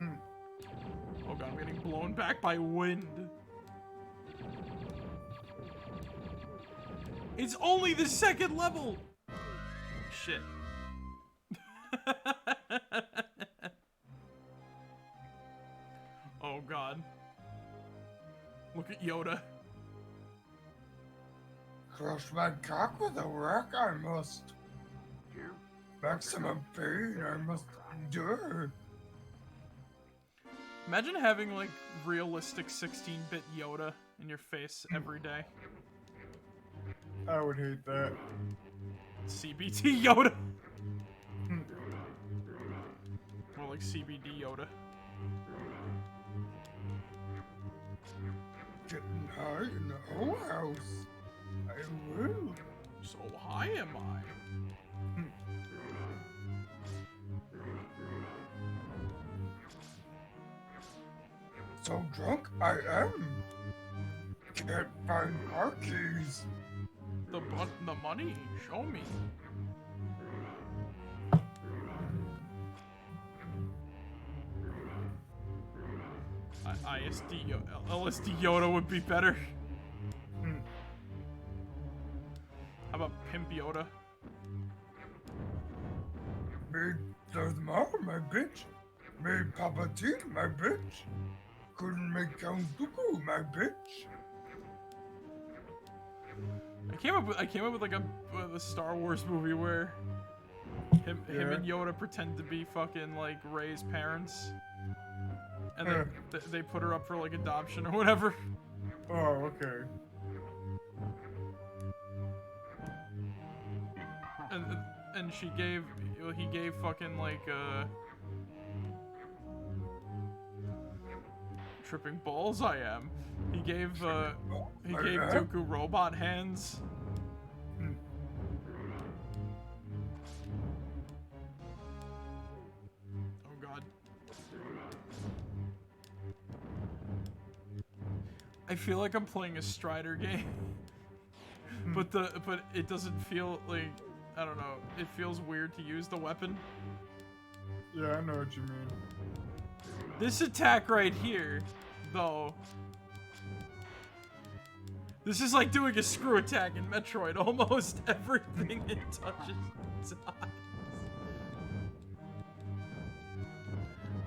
Oh god, I'm getting blown back by wind. It's only the second level! Shit. Oh god. Look at Yoda. Crush my cock with a rock, I must. Maximum pain I must endure. Imagine having, like, realistic 16-bit Yoda in your face every day. I would hate that. CBT Yoda! More like CBD Yoda. Getting high in the whole house. I will. So high am I? So drunk I am. Can't find car keys. The money? Show me. LSD Yoda would be better. How about Pimp Yoda? Made Darth Maul, my bitch. Made Palpatine, my bitch. Couldn't make Count Dooku, my bitch. I came up with like a Star Wars movie where Him and Yoda pretend to be fucking like Rey's parents, and they put her up for like adoption or whatever. Oh, okay. And he gave fucking like tripping balls I am. He gave Dooku robot hands. Oh god. I feel like I'm playing a Strider game. but it doesn't feel like, I don't know, it feels weird to use the weapon. Yeah, I know what you mean. This attack right here, though, this is like doing a screw attack in Metroid. Almost everything it touches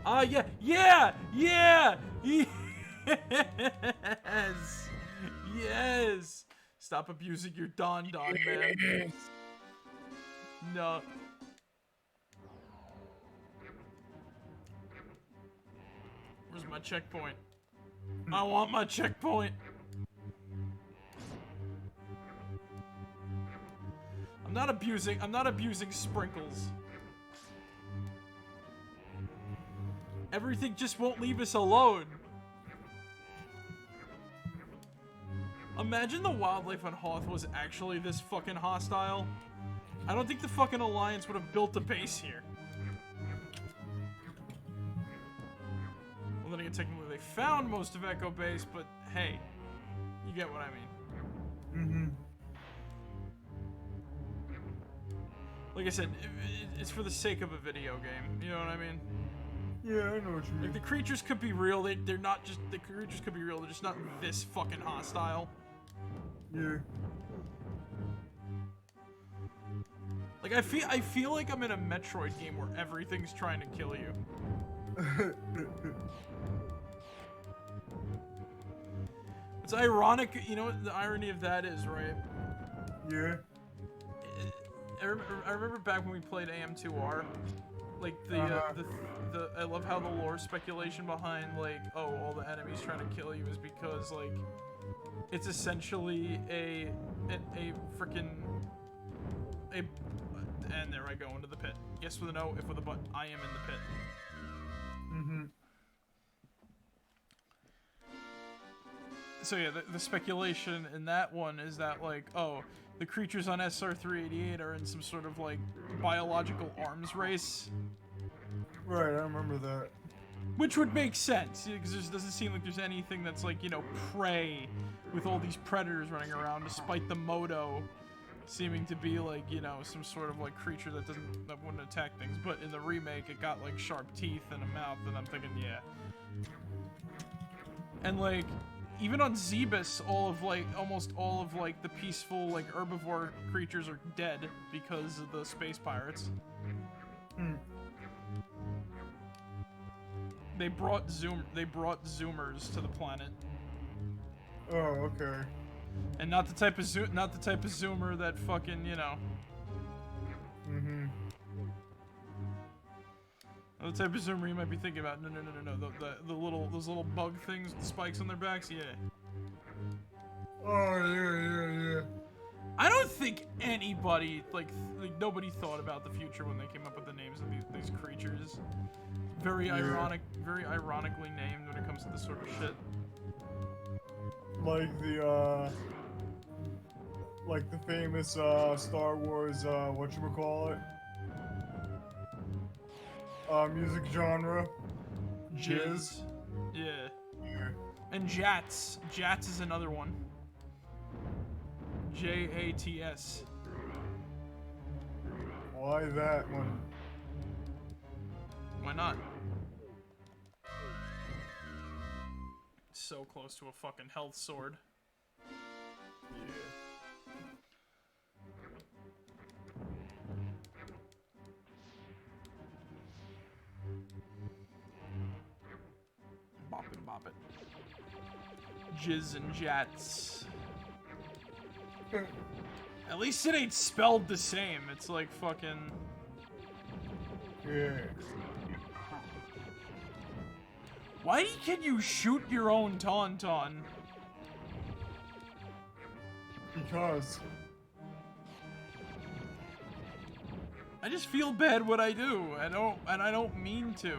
dies. Yeah! Yes! Yes! Stop abusing your Don, man. No. Where's my checkpoint? I want my checkpoint. I'm not abusing sprinkles. Everything just won't leave us alone. Imagine the wildlife on Hoth was actually this fucking hostile. I don't think the fucking Alliance would have built a base here. Well, then again, technically they found most of Echo Base, but hey, you get what I mean. Like I said, it's for the sake of a video game. You know what I mean? Yeah, I know what you mean. Like, the creatures could be real. They're not just... The creatures could be real. They're just not this fucking hostile. Yeah. Like, I feel like I'm in a Metroid game where everything's trying to kill you. It's ironic, you know what the irony of that is, right? Yeah. I remember back when we played AM2R, like I love how the lore speculation behind like, oh, all the enemies trying to kill you is because like it's essentially a freaking and there I go into the pit. Yes with a no, if with a but. I am in the pit. So yeah, the speculation in that one is that like, oh, the creatures on SR-388 are in some sort of like biological arms race. Right, I remember that. Which would make sense, because there doesn't seem like there's anything that's like, you know, prey with all these predators running around, despite the Moto seeming to be like, you know, some sort of like creature that wouldn't attack things. But in the remake, it got like sharp teeth and a mouth, and I'm thinking, yeah. And like, even on Zebus, almost all of like the peaceful like herbivore creatures are dead because of the space pirates. They brought Zoomers to the planet. Oh, okay. And not the type of Zoomer that fucking, you know. The type of Zoomer you might be thinking about. No. Those little bug things with the spikes on their backs. Yeah. Oh yeah. I don't think anybody like nobody thought about the future when they came up with the names of these creatures. Very ironically named when it comes to this sort of shit. Like the famous Star Wars whatchamacallit? Music genre. Jizz. Yeah. And Jats. Jats is another one. Jats. Why that one? Why not? So close to a fucking health sword. Yeah. Bop it. Jizz and Jats. At least it ain't spelled the same. It's like fucking... Yeah. Why can you shoot your own Tauntaun? Because. I just feel bad when I do. I don't mean to.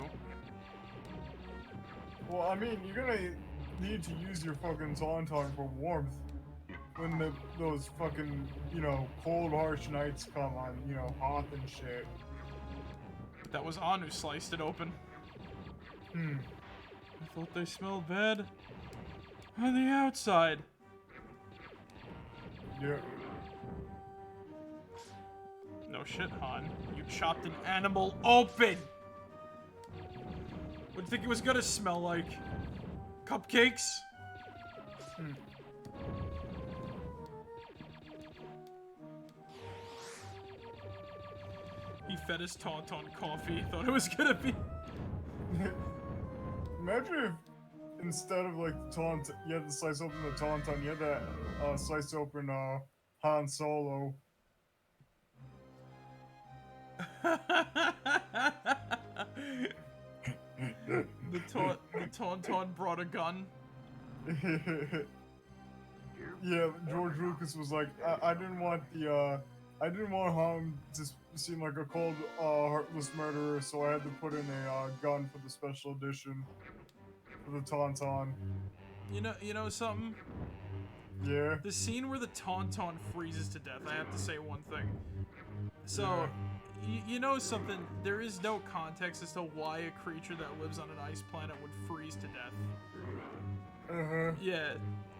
Well, I mean, you're gonna need to use your fucking Tauntaun for warmth when those fucking, you know, cold, harsh nights come on, you know, Hoth and shit. That was Anu who sliced it open. Hmm. I thought they smelled bad on the outside. Yeah. No shit, Han. You chopped an animal open! What do you think it was gonna smell like? Cupcakes? Hmm. He fed his Tauntaun coffee, thought it was gonna be... Imagine if instead of like the Tauntaun, you had to slice open the Tauntaun, you had to slice open Han Solo. The Tauntaun brought a gun. Yeah, George Lucas was like, I didn't want I didn't want Han to seem like a cold, heartless murderer, so I had to put in a gun for the special edition for the Tauntaun. You know something? Yeah. The scene where the Tauntaun freezes to death, I have to say one thing. So, you know something? There is no context as to why a creature that lives on an ice planet would freeze to death. Uh-huh. Yeah,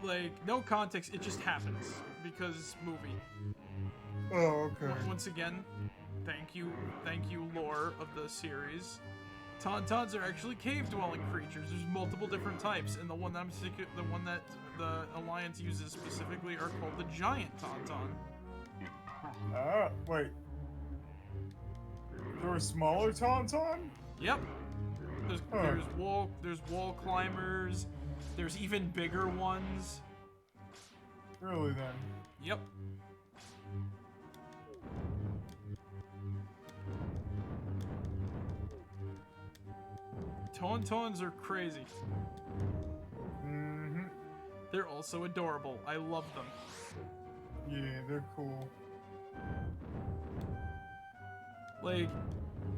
like, no context, it just happens. Because movie. Oh, okay. Once again, thank you, lore of the series. Tauntauns are actually cave-dwelling creatures. There's multiple different types, and the one that the Alliance uses specifically are called the giant Tauntaun. Wait. There were smaller Tauntaun? Yep. There's wall climbers. There's even bigger ones. Really then? Yep. Tauntauns are crazy. Mm-hmm. They're also adorable. I love them. Yeah, they're cool. Like,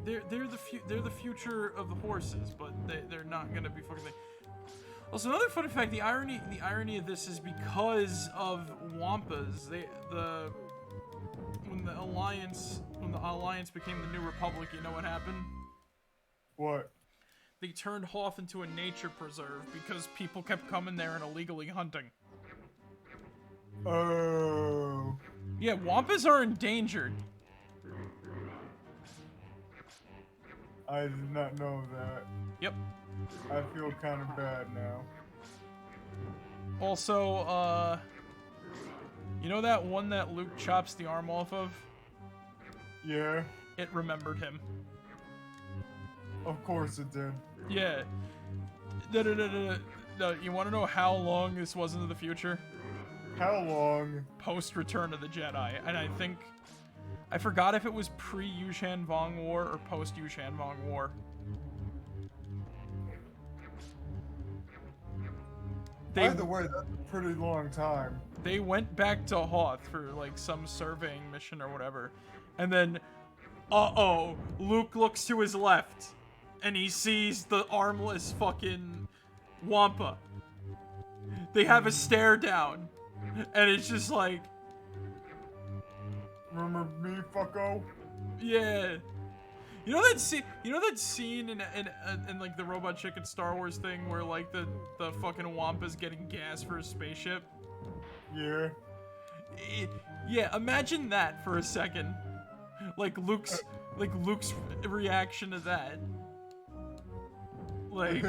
they're the future of the horses, but they're not gonna be fucking. Also, another fun fact: the irony of this is because of Wampas. When the Alliance became the New Republic, you know what happened? What? They turned Hoth into a nature preserve because people kept coming there and illegally hunting. Oh. Yeah, Wampas are endangered. I did not know that. Yep. I feel kind of bad now. Also, you know that one that Luke chops the arm off of? Yeah. It remembered him. Of course it did. Yeah. No, you want to know how long this was into the future? How long? Post Return of the Jedi. And I forgot if it was pre-Yushan Vong War or post-Yushan Vong War. Either way, that's a pretty long time. They went back to Hoth for, like, some surveying mission or whatever. And then, uh-oh, Luke looks to his left. And he sees the armless fucking Wampa. They have a stare down. And it's just like... Remember me, fucko? Yeah. You know that scene in like the Robot Chicken Star Wars thing where like the fucking Wampa's getting gas for his spaceship? Yeah. Yeah, imagine that for a second. Like Luke's reaction to that. Like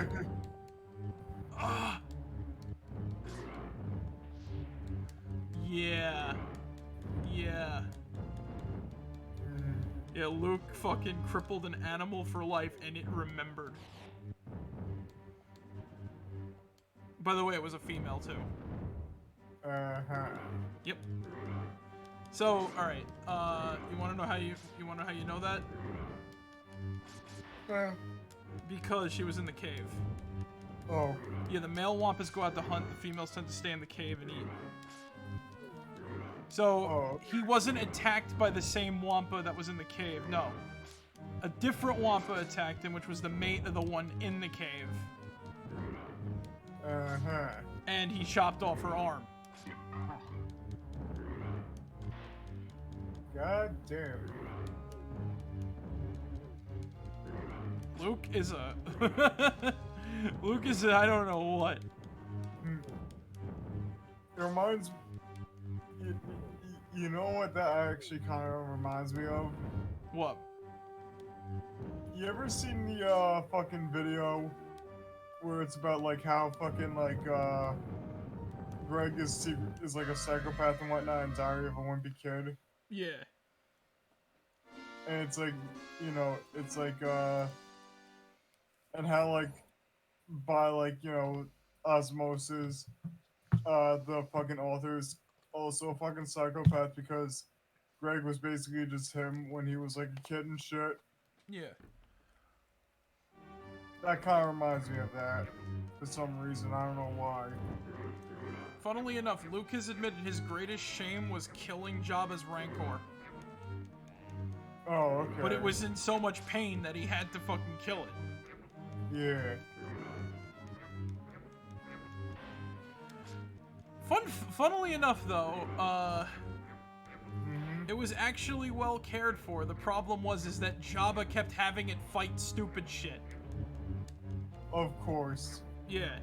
Yeah. Yeah. Yeah, Luke fucking crippled an animal for life and it remembered. By the way, it was a female too. Uh-huh. Yep. So, alright, you wanna know how you know that? Because she was in the cave. Oh. Yeah, the male wampas go out to hunt, the females tend to stay in the cave and eat. So, he wasn't attacked by the same wampa that was in the cave, no. A different wampa attacked him, which was the mate of the one in the cave. Uh-huh. And he chopped off her arm. God damn. Luke is a... Luke is a, I don't know what. It reminds... You know what that actually kind of reminds me of? What? You ever seen the, fucking video where it's about, like, how fucking, like, Greg is like a psychopath and whatnot and Diary of a Wimpy Kid? Yeah. And it's like, you know, it's like, and how, like, by, like, you know, osmosis, the fucking author's also a fucking psychopath because Greg was basically just him when he was, like, a kid and shit. Yeah. That kind of reminds me of that, for some reason, I don't know why. Funnily enough, Luke has admitted his greatest shame was killing Jabba's Rancor. Oh, okay. But it was in so much pain that he had to fucking kill it. Yeah. Funnily enough, though, it was actually well cared for. The problem is that Jabba kept having it fight stupid shit. Of course. Yeah.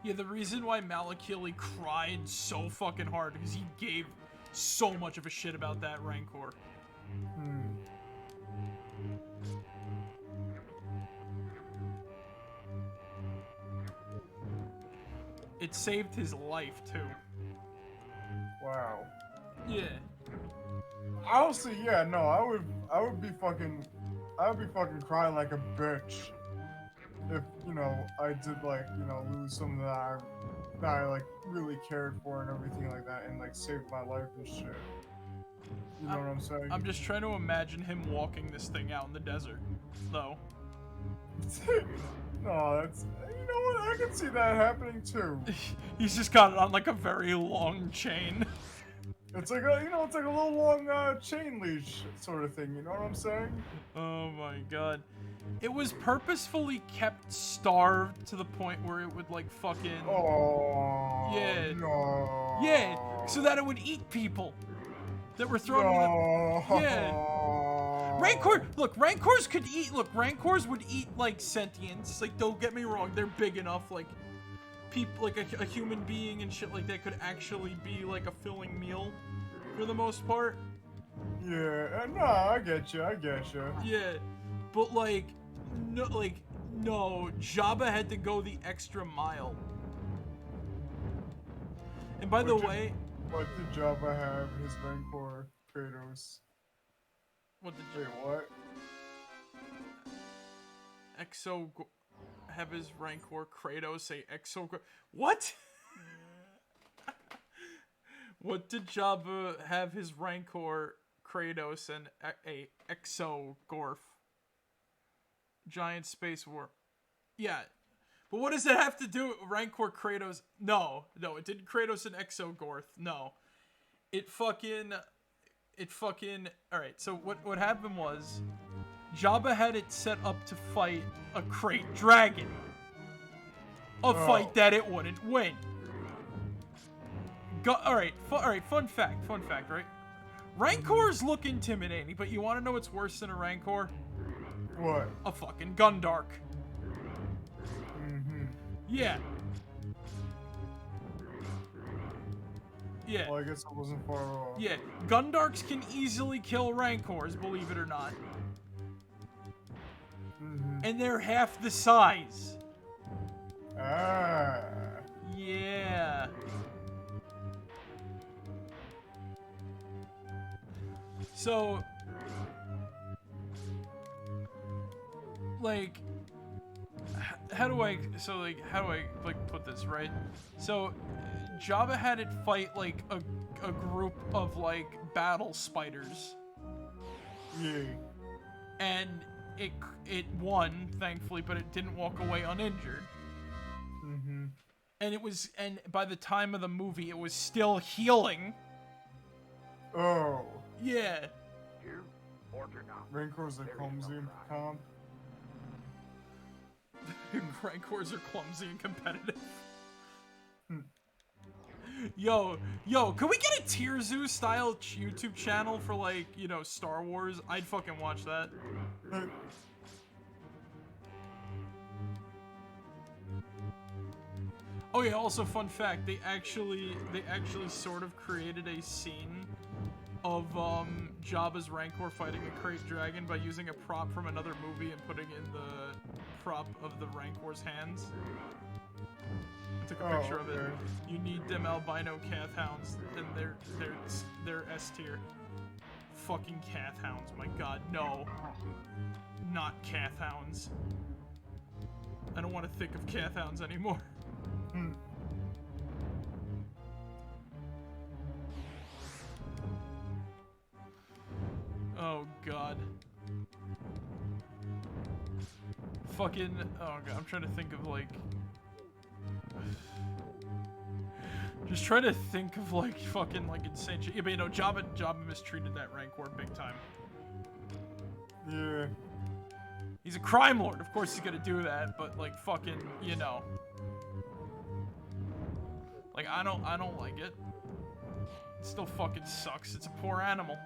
Yeah, the reason why Malakili cried so fucking hard because he gave so much of a shit about that Rancor. It saved his life too. Wow. Yeah. Honestly, yeah, no, I would be fucking crying like a bitch if, you know, I did, like, you know, lose something that I like really cared for and everything like that and like saved my life and shit. You know what I'm saying? I'm just trying to imagine him walking this thing out in the desert, though. No, that's, you know what, I can see that happening too. He's just got it on like a very long chain. It's like a, you know, it's like a little long chain leash sort of thing, you know what I'm saying? Oh my god. It was purposefully kept starved to the point where it would like fucking... Oh, yeah. No. Yeah, so that it would eat people that were thrown in the... Yeah. Rancor, look, Rancors could eat, Rancors would eat like sentients. Like, don't get me wrong, they're big enough, like, people, like a human being and shit like that could actually be like a filling meal for the most part. Yeah, no, I get you. Yeah, but like, no, Jabba had to go the extra mile. And by the way... What did Jabba have his Rancor Kratos? What did Wait, what? have his Rancor Kratos say what? What did Jabba have his Rancor Kratos and a Exogorf? Giant space war. Yeah. But what does that have to do with Rancor Kratos? No, it didn't Kratos and Exogorth. No. It fucking alright, so what happened was Jabba had it set up to fight a Krayt dragon. A fight that it wouldn't win. Alright, fun fact, right? Rancors look intimidating, but you want to know what's worse than a Rancor? What? A fucking Gundark. Yeah. Yeah. Well, I guess I wasn't far off. Yeah, Gundarks can easily kill Rancors, believe it or not. And they're half the size. Ah. Yeah. So, like, how do I put this, right? So, Jabba had it fight, like, a group of, like, battle spiders. Yeah. And it won, thankfully, but it didn't walk away uninjured. Mm-hmm. And by the time of the movie, it was still healing. Oh. Yeah. Rancor's a clumsy comp. Rancors are clumsy and competitive. Yo, can we get a Tier Zoo style YouTube channel for, like, you know, Star Wars? I'd fucking watch that. Oh yeah, also fun fact, they actually sort of created a scene of Jabba's Rancor fighting a Krayt Dragon by using a prop from another movie and putting in the prop of the Rancor's hands. I took a picture of it. You need them albino Cath Hounds, and they're S tier. Fucking Cath Hounds, my god, no. Not Cath Hounds. I don't want to think of Cath Hounds anymore. Oh god. Fucking, oh god, I'm trying to think of, like, just trying to think of, like, fucking, like, insane shit. Yeah, but you know, Jabba mistreated that Rancor big time. Yeah. He's a crime lord, of course he's gonna do that, but, like, fucking, you know. Like, I don't like it. It still fucking sucks. It's a poor animal.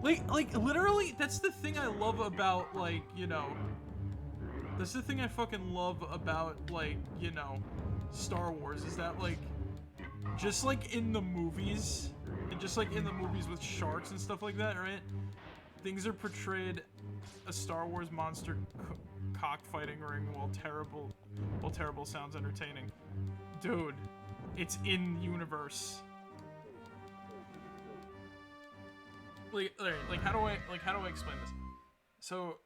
Like, literally, that's the thing I love about, like, you know, that's the thing I fucking love about, like, you know, Star Wars, is that, like, just like in the movies, and just like in the movies with sharks and stuff like that, right? Things are portrayed a Star Wars monster cockfighting ring while terrible sounds entertaining. Dude, it's in universe. Like how do I explain this? So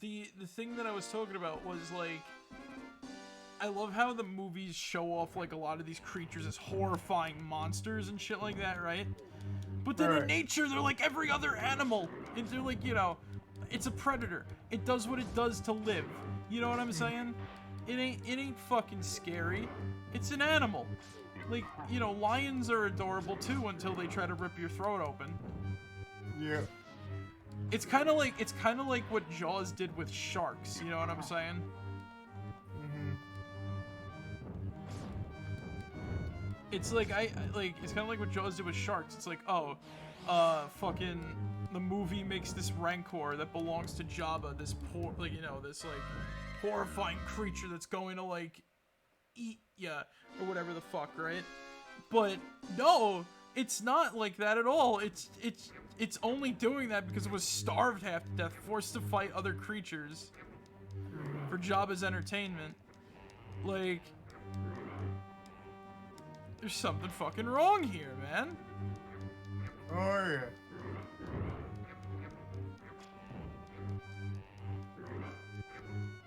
the thing that I was talking about was, like, I love how the movies show off, like, a lot of these creatures as horrifying monsters and shit like that, right? But then in nature, they're like every other animal. And they're like, you know, it's a predator. It does what it does to live. You know what I'm saying? It ain't fucking scary. It's an animal. Like, you know, lions are adorable too until they try to rip your throat open. Yeah. It's kind of like what Jaws did with sharks. You know what I'm saying? It's like it's kind of like what Jaws did with sharks. It's like, oh, fucking the movie makes this Rancor that belongs to Jabba, this poor, like, you know, this, like, horrifying creature that's going to, like, eat ya or whatever the fuck, right? But no, it's not like that at all. It's only doing that because it was starved half to death, forced to fight other creatures for Jabba's entertainment. Like, there's something fucking wrong here, man. Oh yeah.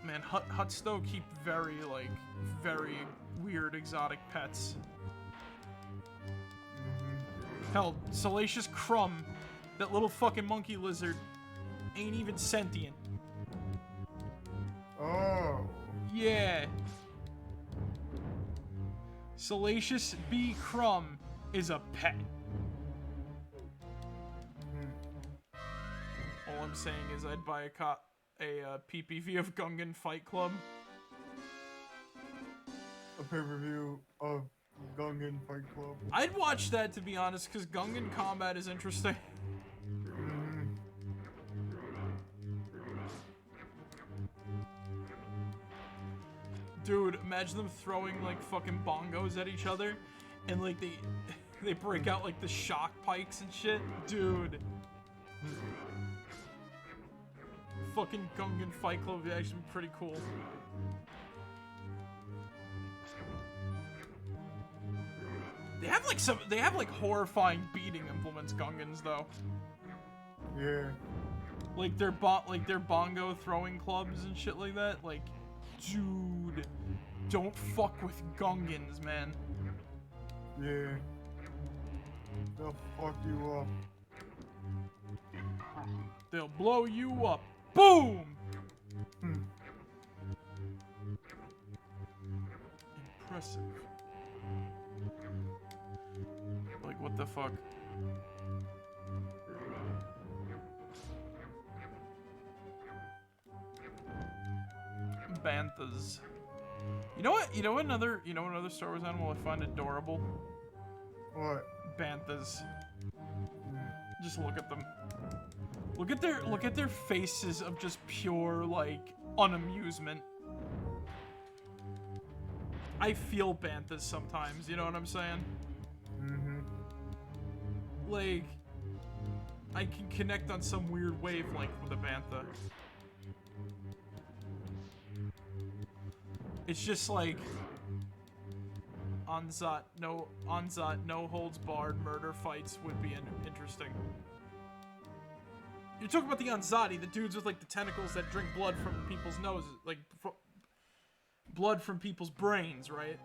Man, Hutsto keep very weird exotic pets. Hell, Salacious Crumb, that little fucking monkey lizard, ain't even sentient. Oh. Yeah. Salacious B. Crumb is a pet. All I'm saying is I'd buy a PPV of Gungan Fight Club. A pay-per-view of Gungan Fight Club. I'd watch that, to be honest, because Gungan combat is interesting. Dude, imagine them throwing, like, fucking bongos at each other, and, like, they break out, like, the shock pikes and shit. Dude. Fucking Gungan Fight Club would actually be pretty cool. They have like horrifying beating implements, Gungans, though. Yeah. Like their bongo throwing clubs and shit like that. Like, dude, don't fuck with Gungans, man. Yeah. They'll fuck you up. They'll blow you up. Boom! Impressive. Like, what the fuck? Banthas. You know what? You know another Star Wars animal I find adorable? What? Banthas. Just look at them. Look at their faces of just pure, like, unamusement. I feel banthas sometimes, you know what I'm saying? Mm-hmm. Like, I can connect on some weird wavelength with a bantha. It's just like Anzat, no holds barred murder fights would be interesting. You're talking about the Anzati, the dudes with like the tentacles that drink blood from people's noses, like blood from people's brains, right?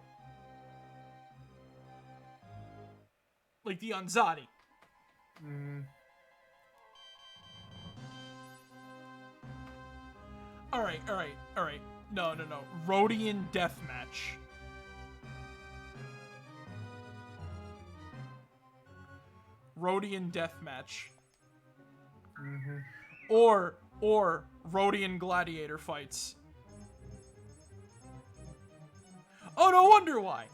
Like the Anzati. All right. No. Rhodian deathmatch. Rhodian deathmatch. Or Rhodian gladiator fights. Oh, no wonder why.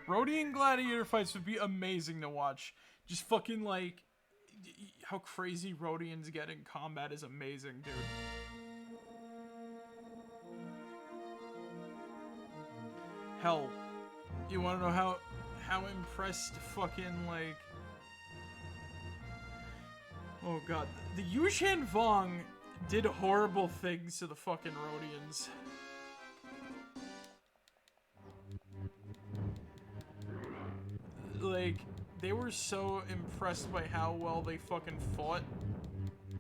Rhodian gladiator fights would be amazing to watch. Just fucking like how crazy Rhodians get in combat is amazing, dude. Hell, you wanna know how impressed fucking like oh god, the Yushan Vong did horrible things to the fucking Rhodians. Like, they were so impressed by how well they fucking fought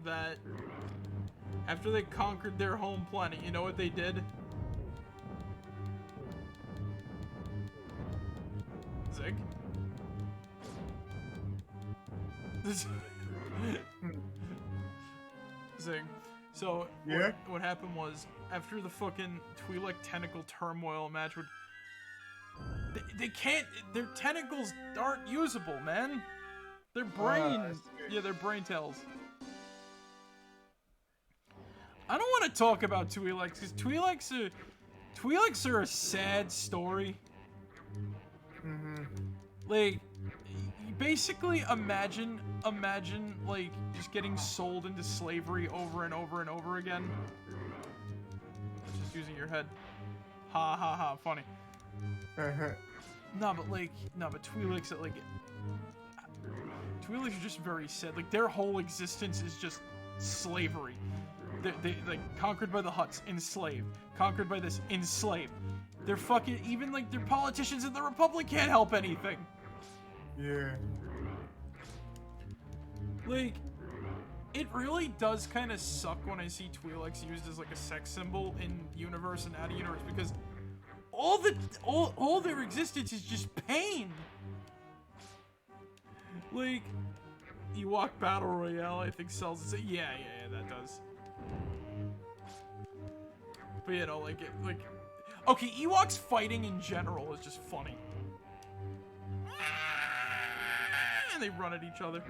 that after they conquered their home planet, you know what they did? Zig? Zig. So, yeah? what happened was, after the fucking Twi'lek tentacle turmoil match would... They can't... Their tentacles aren't usable, man. Their brains... yeah, they're brain tails. I don't want to talk about Twi'leks, because Twi'leks are a sad story. Like, basically imagine, like, just getting sold into slavery over and over and over again. Just using your head. Ha ha ha, funny. No, but Twi'leks, Twi'leks are just very sad. Like, their whole existence is just slavery. They like, conquered by the Hutts, enslaved. Conquered by this, enslaved. They're fucking, even, like, their politicians in the Republic can't help anything. Yeah. Like, it really does kind of suck when I see Twi'leks used as, like, a sex symbol in universe and out of universe, because all their existence is just pain. Like, Ewok Battle Royale, I think sells it. Yeah, that does. But you know, like, okay, Ewoks fighting in general is just funny. And they run at each other.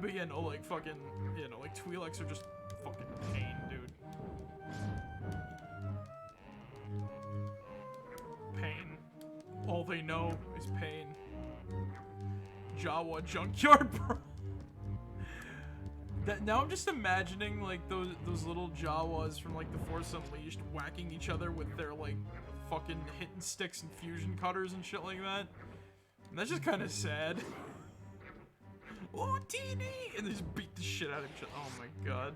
But yeah, no, like, fucking, you know, like, Twi'leks are just fucking pain, dude. Pain. All they know is pain. Jawa junkyard, bro. Now I'm just imagining, like, those little Jawas from, like, The Force Unleashed whacking each other with their, like, fucking hitting sticks and fusion cutters and shit like that. And that's just kind of sad. Oh, TD! And they just beat the shit out of each other. Oh my god.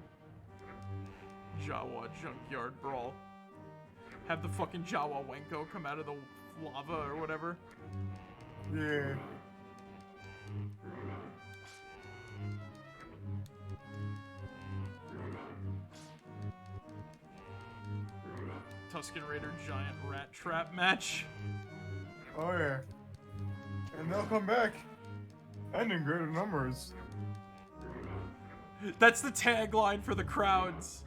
Jawa junkyard brawl. Have the fucking Jawa Wenko come out of the lava or whatever. Yeah. Tusken Raider giant rat trap match. Oh yeah. And they'll come back. And in greater numbers. That's the tagline for the crowds.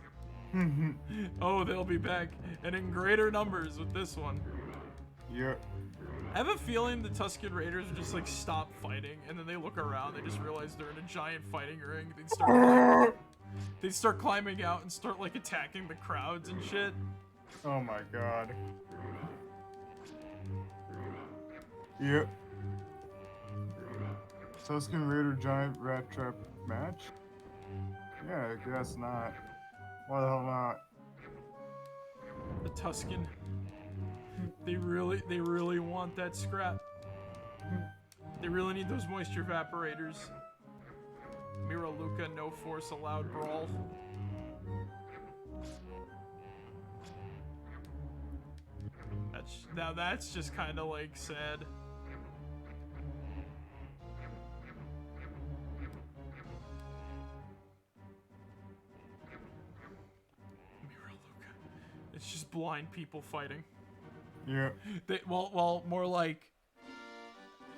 Oh, they'll be back. And in greater numbers with this one. Yep. I have a feeling the Tusken Raiders would just like stop fighting, and then they look around, they just realize they're in a giant fighting ring. They'd start climbing out and start like attacking the crowds and shit. Oh my god. Yep. Tusken Raider giant rat trap match? Yeah, I guess not. Why the hell not? The Tusken. They really want that scrap. They really need those moisture evaporators. Mira Luca, no force allowed brawl. That's just kind of like sad. Mira Luca. It's just blind people fighting. Yeah. Well, more like.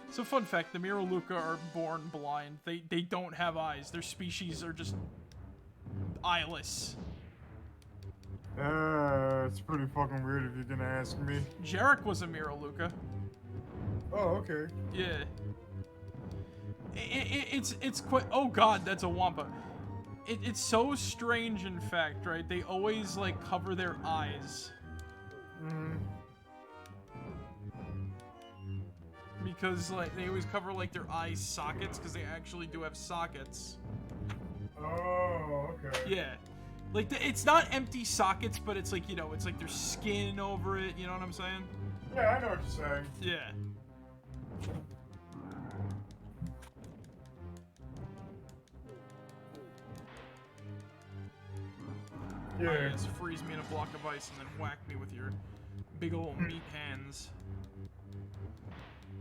So, fun fact: the Mira Luca are born blind. They don't have eyes. Their species are just eyeless. It's pretty fucking weird if you're gonna ask me. Jarek was a Mira Luca. Oh, okay. Yeah. It's quite. Oh god, that's a Wampa. It's so strange, in fact, right? They always like cover their eyes. Because like they always cover like their eye sockets because they actually do have sockets. Oh, okay. Yeah. Like it's not empty sockets, but it's like, you know, it's like there's skin over it, you know what I'm saying? Yeah, I know what you're saying. Yeah. Yeah. Oh, yes, freeze me in a block of ice and then whack me with your big old meat hands.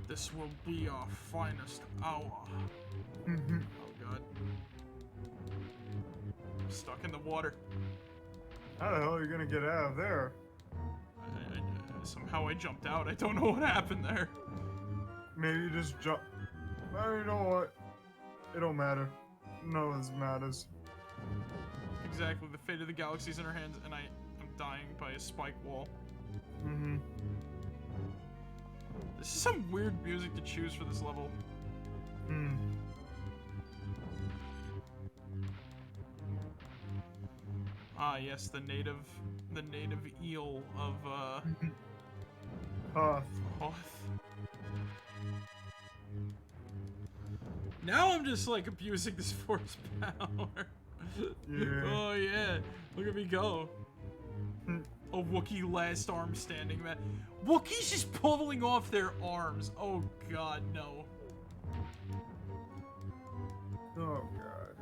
This will be our finest hour. Oh god. I'm stuck in the water. How the hell are you gonna get out of there? Somehow I jumped out. I don't know what happened there. Maybe you just jump. Well, you know what? It don't matter. None of this matters. Exactly. The fate of the galaxy's in our hands, and I'm dying by a spike wall. This is some weird music to choose for this level. Ah, yes, the native eel of Hoth. Now I'm just like abusing this force power. Yeah. Oh yeah, look at me go. A Wookiee last arm standing, man. Wookiees just pulling off their arms. Oh god, no. Oh god.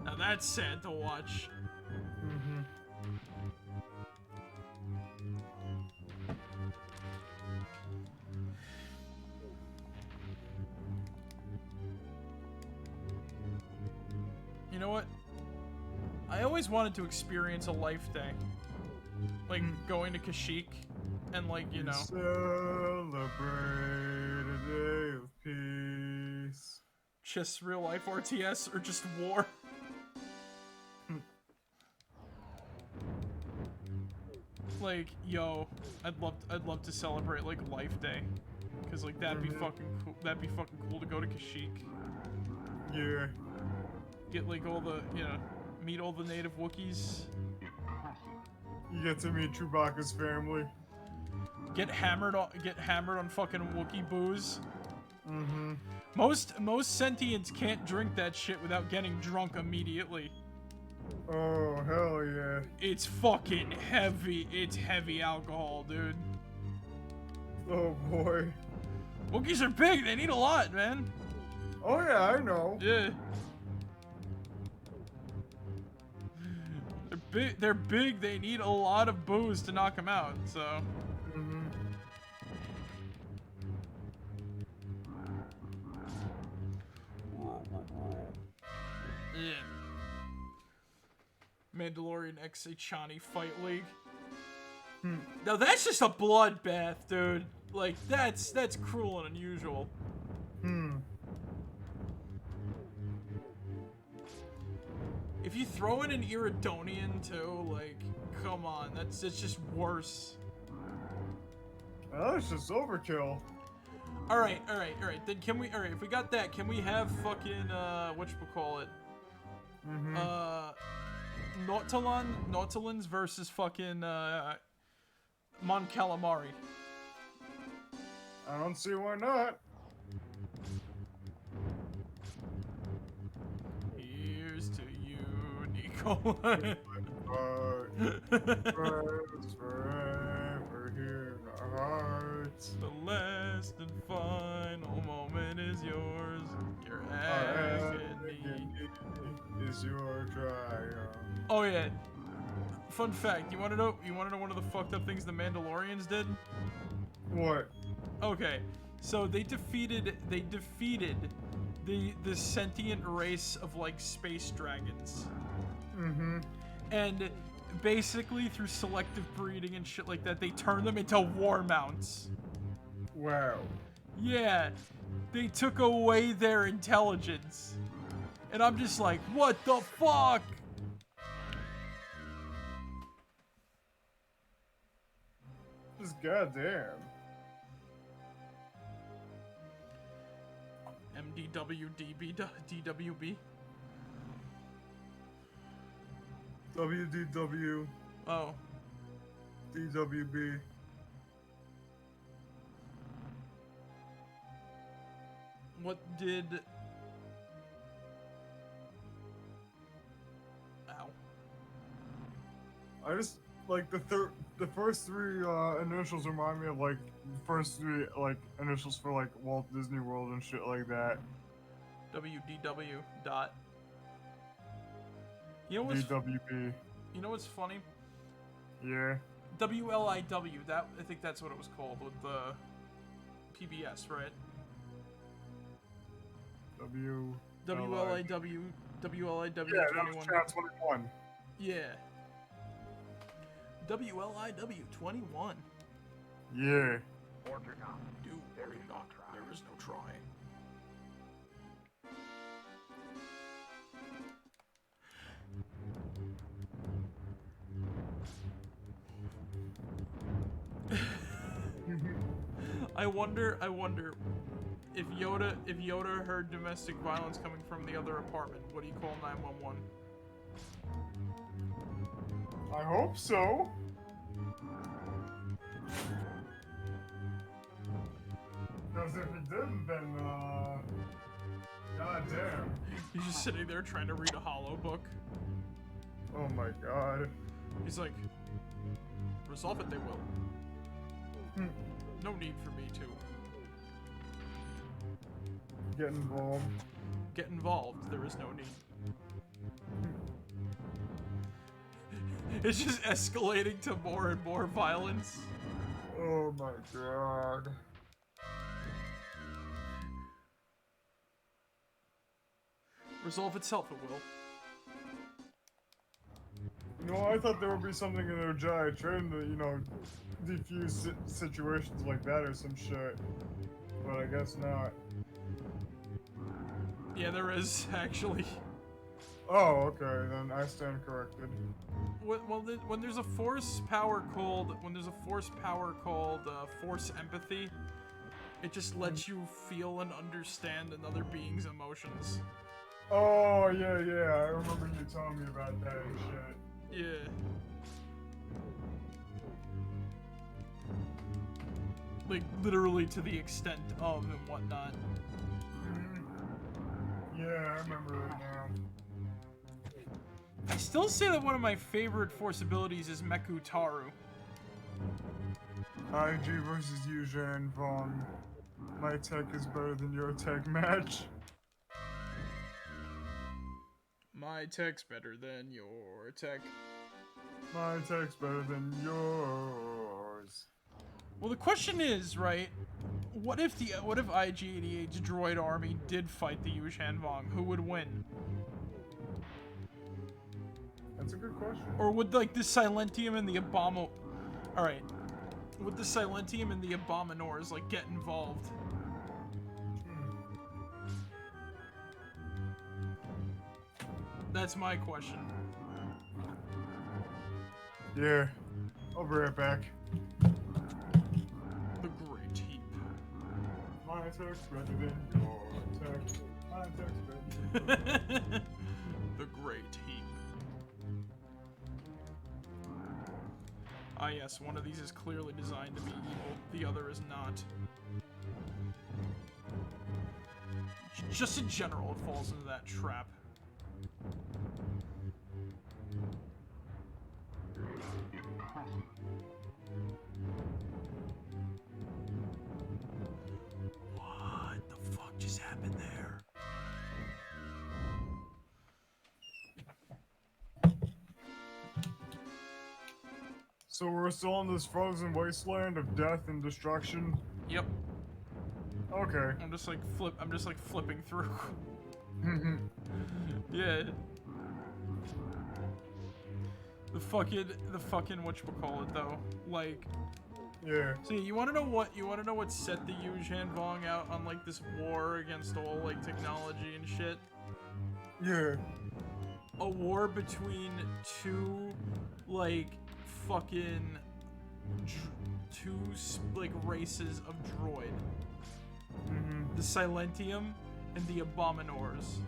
Now that's sad to watch. You know what? I always wanted to experience a life day. Like, going to Kashyyyk and, like, you know. Celebrate a day of peace. Just real life RTS or just war. Like, yo, I'd love to celebrate, like, Life Day. Cause, like, that'd be fucking cool. That'd be fucking cool to go to Kashyyyk. Yeah. Get, like, all the, you know, meet all the native Wookiees. You get to meet Chewbacca's family. Get hammered on fucking Wookiee booze. Most sentients can't drink that shit without getting drunk immediately. Oh, hell yeah. It's fucking heavy. It's heavy alcohol, dude. Oh boy. Wookiees are big. They need a lot, man. Oh yeah, I know. Yeah. They're big. They need a lot of booze to knock them out. So. Yeah. Mandalorian X Chani Fight League. Now that's just a bloodbath, dude. Like, that's cruel and unusual. If you throw in an Iridonian too, like, come on, it's just worse. Oh, that's just overkill. Alright. Then can we, if we got that, can we have fucking, whatchamacallit? Nautilans versus fucking, Mon Calamari. I don't see why not. Here's to you, Nico. Friends forever here in our hearts. The last and final moment is yours. Your Our agony is your triumph. Oh yeah. Fun fact. You wanna know one of the fucked up things the Mandalorians did? What? Okay. So they defeated the sentient race of like space dragons. And basically through selective breeding and shit like that, they turned them into war mounts. Wow. Yeah. They took away their intelligence. And I'm just like, what the fuck? Just goddamn. DWB? WDW. Oh. DWB. What did... Ow. I just, like, the first three initials remind me of, like, the first three, like, initials for, like, Walt Disney World and shit like that. WDW dot. You know what's... DWB. You know what's funny? Yeah. WLIW, that, I think that's what it was called with the PBS, right? WLIW Yeah, that was 21. Channel 21. Yeah. WLIW 21. Yeah. Do or do not. There is no try. I wonder if Yoda heard domestic violence coming from the other apartment, would he call 911? I hope so. Because if he didn't, then, god damn. He's just sitting there trying to read a hollow book. Oh my god. He's like, resolve it they will. No need for me to. Get involved. Get involved, there is no need. It's just escalating to more and more violence. Oh my god. Resolve itself, it will. You know, I thought there would be something in their giant train to, you know, defuse situations like that or some shit. But I guess not. Yeah, there is, actually. Oh, okay, then I stand corrected. Well, when there's a force power called force empathy, it just lets you feel and understand another being's emotions. Oh, yeah, I remember you telling me about that and shit. Yeah. Like, literally to the extent of and whatnot. Yeah, I remember it now. I still say that one of my favorite force abilities is Marek1shtar. IG versus Eugene Vaughn. My tech is better than your tech match. My tech's better than your tech. My tech's better than yours. Well, the question is, right? What if IG-88's droid army did fight the Yuuzhan Vong? Who would win? That's a good question. Or would like the Silentium and the Alright. Would the Silentium and the Abominors, like, get involved? That's my question. Yeah. I'll be right back. The Great Heap. My text better than your text. My text better. The Great Heap. Ah yes, one of these is clearly designed to be evil, the other is not. Just in general, it falls into that trap. What the fuck just happened there? So we're still in this frozen wasteland of death and destruction? Yep. Okay. I'm just like flipping through. Yeah. The fucking whatchamacallit though. Like, Yeah. see, you wanna know what set the Yuzhan Vong out on like this war against all like technology and shit? Yeah. A war between two like fucking like races of droid. The Silentium and the Abominors.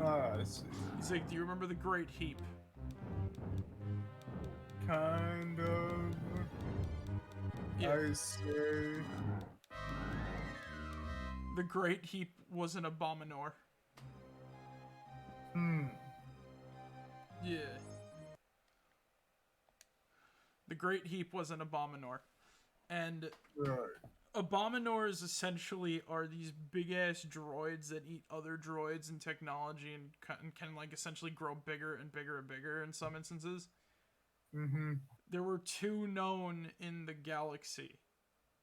I see. He's like, do you remember the Great Heap? Kind of. Yeah. I see. The Great Heap was an Abominor. Yeah. The Great Heap was an Abominor. And Right. Abominors essentially are these big-ass droids that eat other droids and technology and can like essentially grow bigger and bigger and bigger in some instances. There were two known in the galaxy.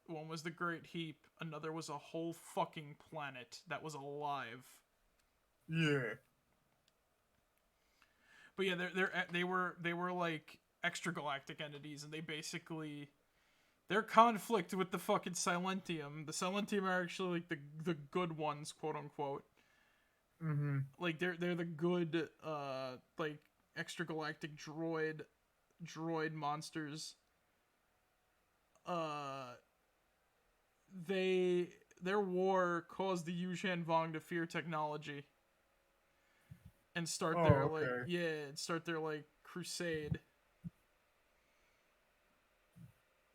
One was the Great Heap, another was a whole fucking planet that was alive. Yeah. But yeah, they were like extragalactic entities, and they basically their conflict with the fucking Silentium. The Silentium are actually like the good ones, quote unquote. Like they're the good like extragalactic droid monsters. Their war caused the Yuzhan Vong to fear technology and start start their like crusade.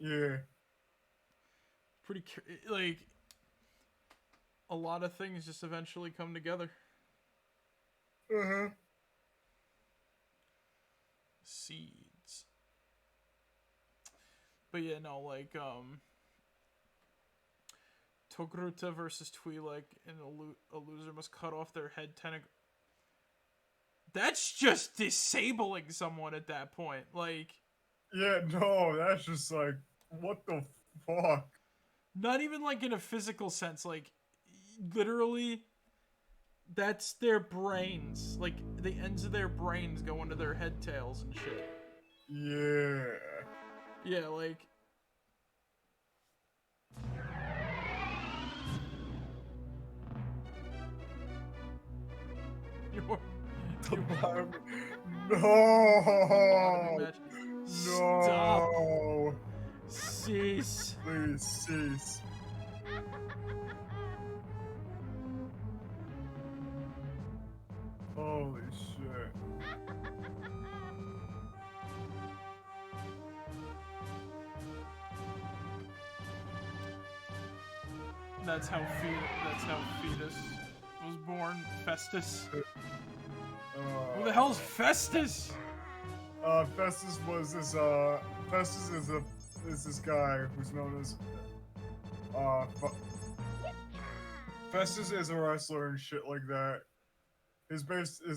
Yeah. Pretty like a lot of things just eventually come together. Seeds. But yeah, no, like Togruta versus Twi'lek, and a loser must cut off their head tentacle. That's just disabling someone at that point. Like, Yeah, no, that's just like, what the fuck? not even like in a physical sense. Like, literally, that's their brains. Like, the ends of their brains go into their head tails and shit. Yeah. Yeah, like. No! Stop. No! Cease. Please cease. Holy shit. That's how Fetus was born. Festus. Who the hell's Festus? Festus was this, Festus is this guy who's known as, Festus is a wrestler and shit like that. His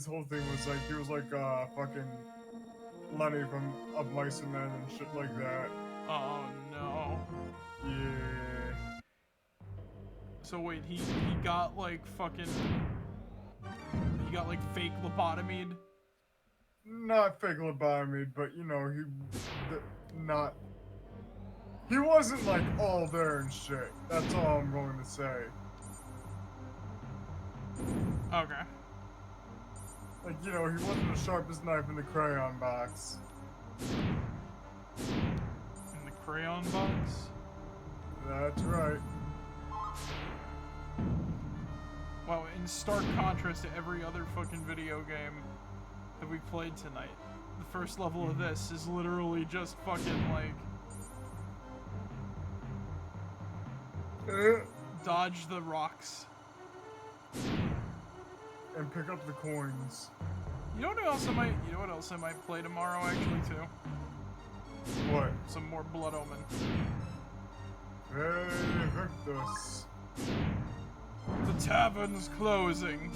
whole thing was like, he was like, fucking Lenny from Of Mice and Men and shit like that. Oh no. Yeah. So wait, he got like fucking... He got like fake lobotomied? not fickle by me, but you know, he wasn't like all there and shit. That's all I'm going to say. Okay. Like, you know, he wasn't the sharpest knife in the crayon box. In the crayon box? That's right. Wow, in stark contrast to every other fucking video game that we played tonight, the first level of this is literally just fucking like dodge the rocks and pick up the coins. You know what else I might play tomorrow actually too? What? Some more Blood Omen. Hey, Victus. The tavern's closing.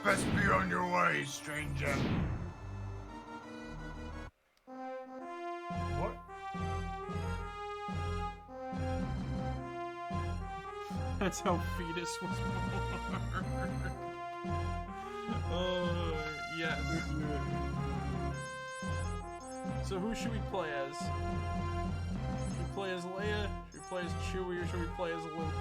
Best be on your way, stranger. What? That's how Fetus was born. Oh, yes. So who should we play as? Should we play as Leia? Should we play as Chewie? Or should we play as Luke?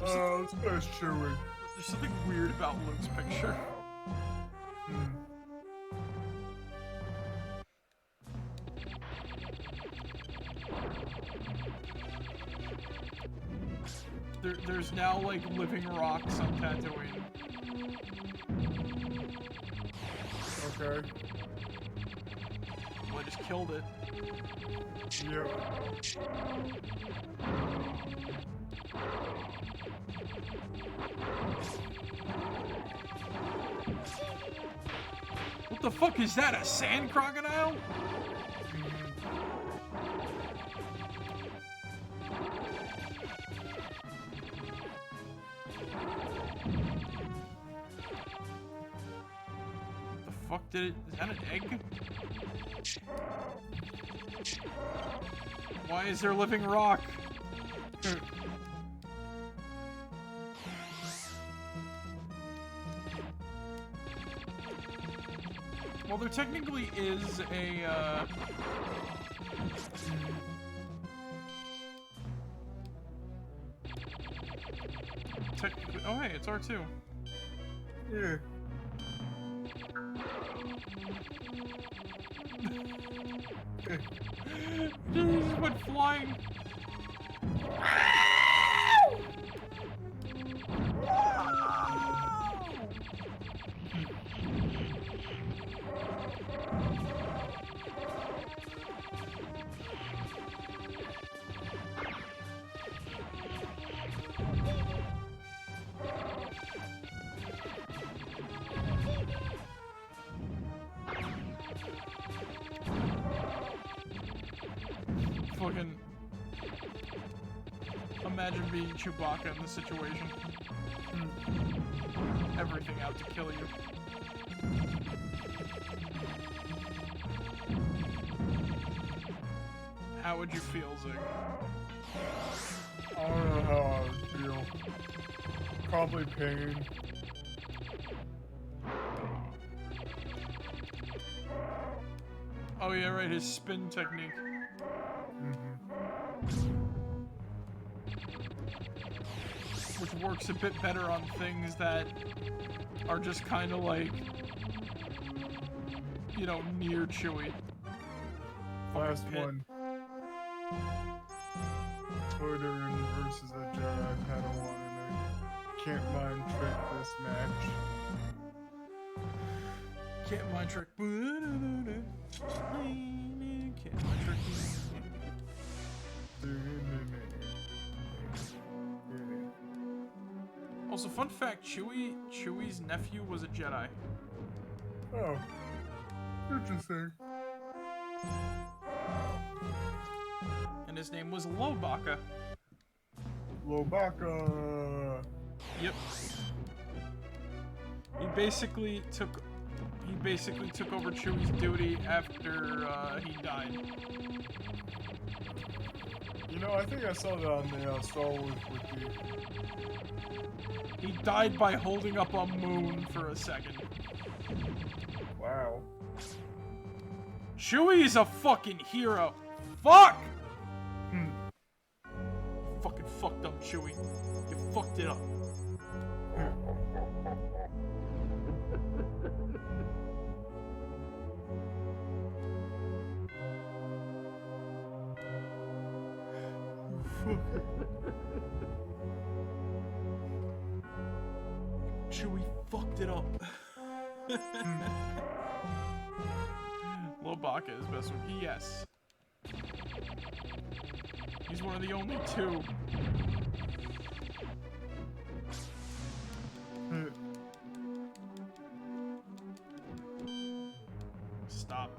Let's play as Chewie. There's something weird about Luke's picture. There's now like living rocks on Tatooine. Okay. Well, I just killed it. Yep. What the fuck is that? A sand crocodile? Fuck did it? Is that an egg? Why is there living rock? Well, there technically is a, technically, oh hey, it's R2. Yeah. He just went flying. Fucking imagine being Chewbacca in this situation. Everything out to kill you. How would you feel, Zig? I don't know how I would feel. Probably pain. Oh yeah, right, his spin technique. Which works a bit better on things that are just kind of like, you know, near Chewie. Last one. Toydarin versus a Jedi Padawan, and I can't mind trick this match. Can't mind trick. Can't mind trick. Also, fun fact, Chewie's nephew was a Jedi. Oh. Interesting. And his name was Lobaka. Lobaka. Yep. He basically took over Chewie's duty after he died. You know, I think I saw that on the Star Wars wiki. He died by holding up a moon for a second. Wow. Chewie's a fucking hero. Fuck! Fucking fucked up, Chewie. You fucked it up. Chewie fucked it up. Lobaka is best one. Yes. He's one of the only two. Stop.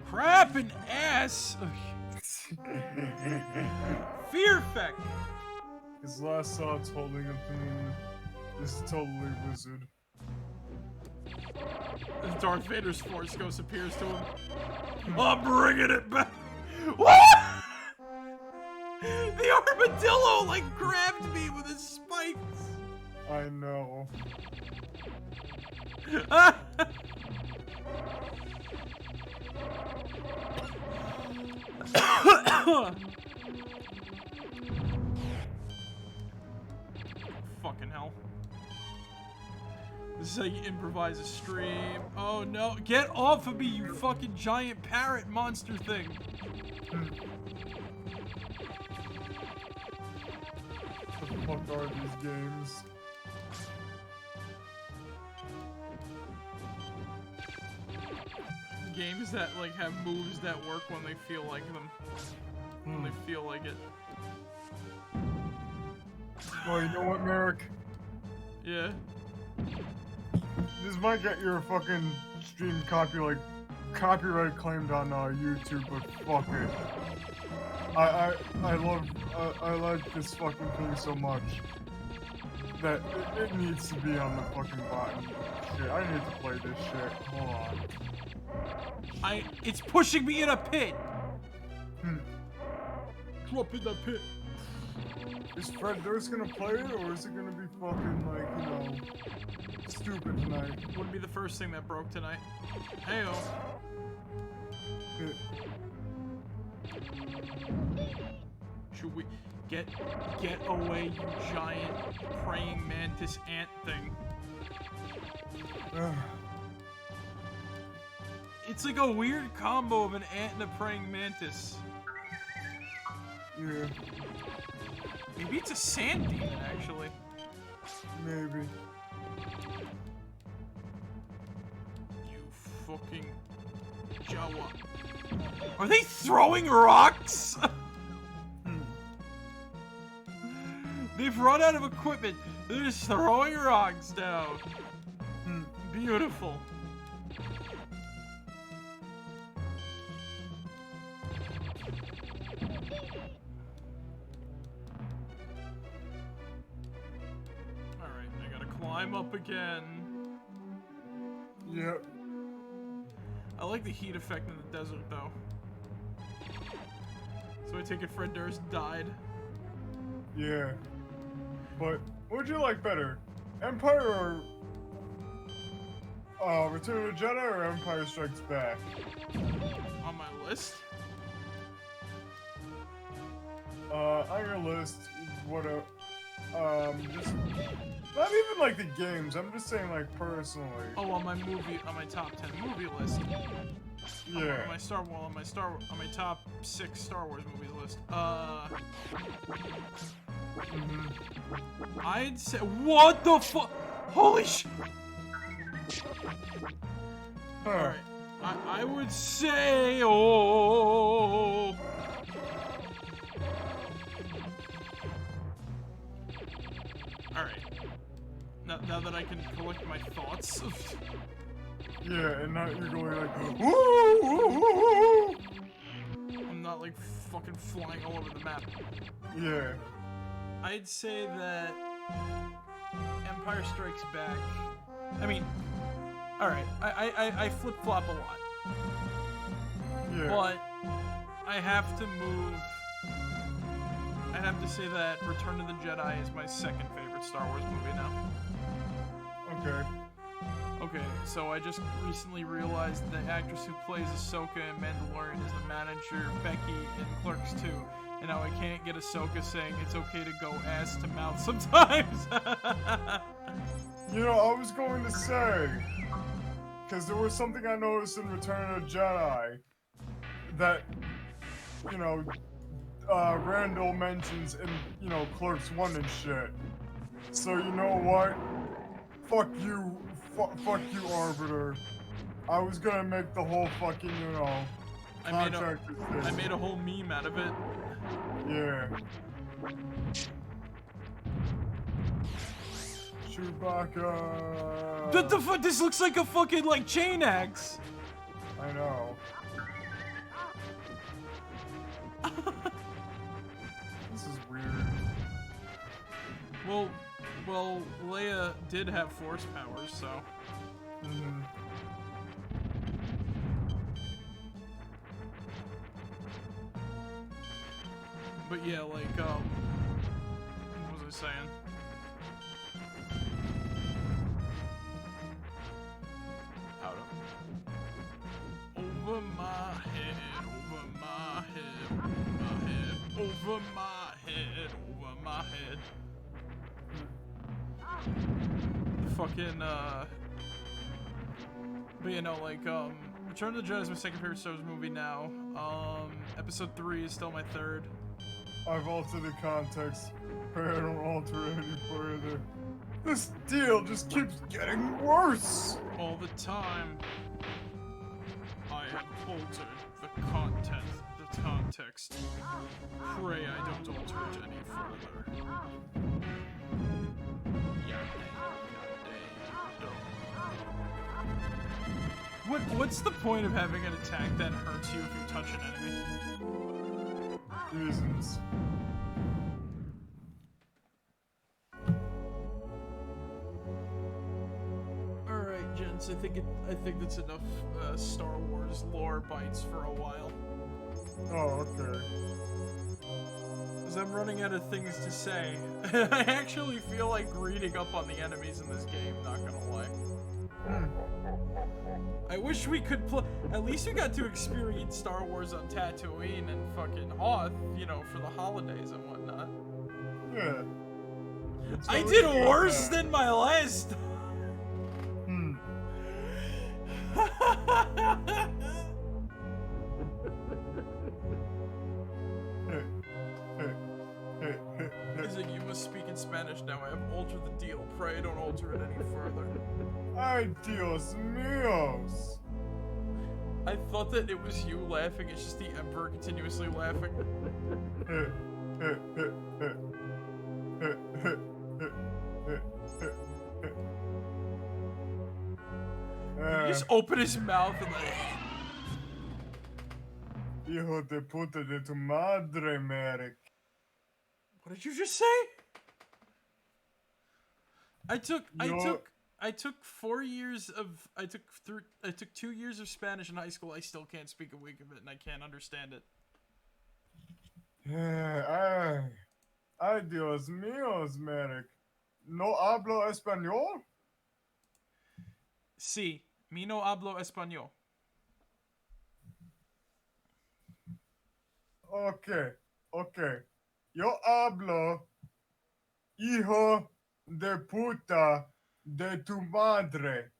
Crap and ass! Fear effect! His last thought's holding up the moon. This is totally wizard. Darth Vader's Force Ghost appears to him. I'm bringing it back! What?! The armadillo, like, grabbed me with his spikes! I know. Fucking hell. This is how you improvise a stream. Oh no, get off of me, you fucking giant parrot monster thing. What the fuck are these games? Games that like have moves that work when they feel like them. When they feel like it. Well, you know what, Marek? Yeah. This might get your fucking stream copyright claimed on YouTube, but fuck it. I like this fucking thing so much that it needs to be on the fucking bottom. Shit, I need to play this shit. Hold on. It's pushing me in a pit. Drop in the pit. Is Fred Durst gonna play it, or is it gonna be fucking like, you know, stupid tonight? Wouldn't be the first thing that broke tonight. Heyo. Should we get away, you giant praying mantis ant thing? It's like a weird combo of an ant and a praying mantis. Yeah. Maybe it's a sand demon, actually. Maybe. You fucking Jawa. Are they throwing rocks? They've run out of equipment. They're just throwing rocks down. Beautiful. Alright, I gotta climb up again. Yep. I like the heat effect in the desert, though. So I take it Fred Durst died. Yeah. But what would you like better? Empire or Return of the Jedi or Empire Strikes Back? On my list? On your list, what just not even like the games, I'm just saying like personally. Oh, on my top 10 movie list. Yeah. On my top 6 Star Wars movies list. I'd say, what the fuck? Holy sh! Alright, I would say, oh. Alright. Now that I can collect my thoughts. Yeah, and now you're going like, woo! I'm not like fucking flying all over the map. Yeah. I'd say that Empire Strikes Back. I mean, All right, I flip flop a lot, Yeah. but I have to move. I have to say that Return of the Jedi is my second favorite Star Wars movie now. Okay. Okay, so I just recently realized the actress who plays Ahsoka in Manda-Lore is the manager Becky in Clerks 2, and now I can't get Ahsoka saying it's okay to go ass to mouth sometimes. You know, I was going to say, because there was something I noticed in Return of the Jedi that, you know, Randall mentions in, you know, Clerks 1 and shit. So, you know what? Fuck you, Arbiter. I was gonna make the whole fucking, you know, contract I made a whole meme out of it. Yeah. Chewbacca. What the fuck? This looks like a fucking, like, chain axe. I know. This is weird. Well, Leia did have force powers, so. Mm-hmm. But yeah, like, what was I saying? Out of. Over my head, over my head, over my head, over my head. Fucking, but you know, like, Return of the Jedi is my second favorite Star Wars movie now. Episode 3 is still my third. I've altered the context, but I don't alter it any further. This deal just keeps getting worse! All the time, I have altered the content, the context. Pray I don't alter it any further. What's the point of having an attack that hurts you if you touch an enemy? Reasons. Alright, gents, I think that's enough Star Wars lore bites for a while. Oh, okay. Because I'm running out of things to say. I actually feel like reading up on the enemies in this game, not gonna lie. I wish we could play. At least we got to experience Star Wars on Tatooine and fucking Hoth, you know, for the holidays and whatnot. Yeah. I did worse than my last. He's like, you must speak in Spanish now. I have altered the deal. Pray I don't alter it any further. Ay, Dios míos. I thought that it was you laughing. It's just the Emperor continuously laughing. He just open his mouth and like. Hijo de puta de tu madre, Marek. What did you just say? I took 4 years of I took 2 years of Spanish in high school. I still can't speak a week of it, and I can't understand it. Ay, Dios míos, Marek. No hablo español? Sí, mi no hablo español. Okay. Yo hablo, hijo de puta de tu madre.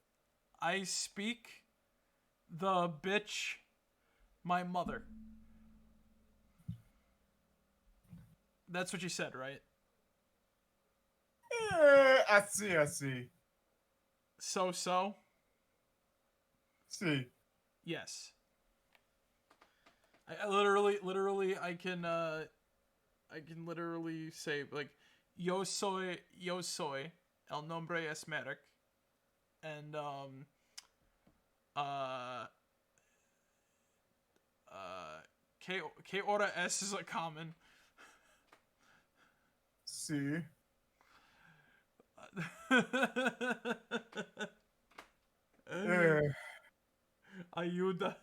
I speak the bitch my mother. That's what you said, right? I see. So? See. Yes. I literally, I can literally say, like, yo soy, el nombre es Marek, and, que hora es is a common. See. Yeah. Ayuda.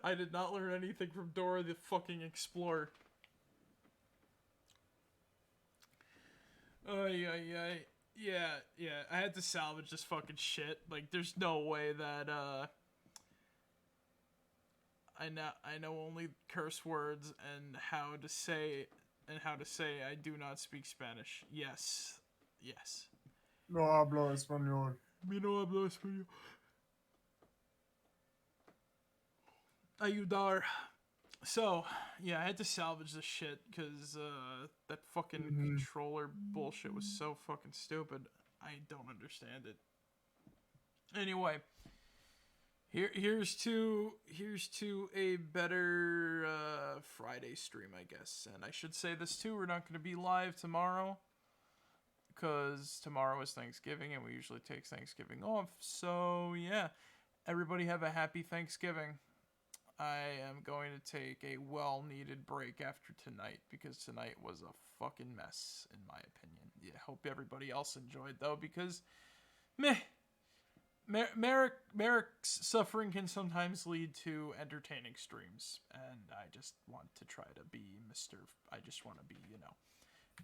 I did not learn anything from Dora the fucking Explorer. Yeah. I had to salvage this fucking shit. Like, there's no way that I know only curse words and how to say I do not speak Spanish. Yes. No hablo español. Me no hablo español. Ayudar. So, yeah, I had to salvage this shit because that fucking controller bullshit was so fucking stupid. I don't understand it. Anyway, here's to a better Friday stream, I guess. And I should say this too: we're not going to be live tomorrow because tomorrow is Thanksgiving, and we usually take Thanksgiving off. So yeah, everybody have a happy Thanksgiving. I am going to take a well-needed break after tonight because tonight was a fucking mess, in my opinion. Yeah, hope everybody else enjoyed, though, because meh. Marek's suffering can sometimes lead to entertaining streams, and I just want to try to be I just want to be,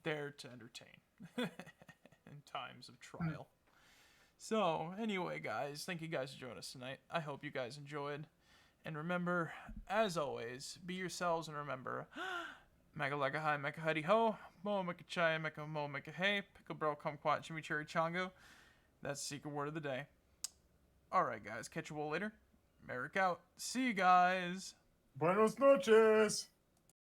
there to entertain in times of trial. So, anyway, guys, thank you guys for joining us tonight. I hope you guys enjoyed. And remember, as always, be yourselves and remember, mega lega hi, mega huddy ho, mo mega chai, mega mo mega hey, pickle bro kumquat chimichurri chongo. That's the secret word of the day. Alright, guys, catch you all later. Marek out. See you guys. Buenos noches.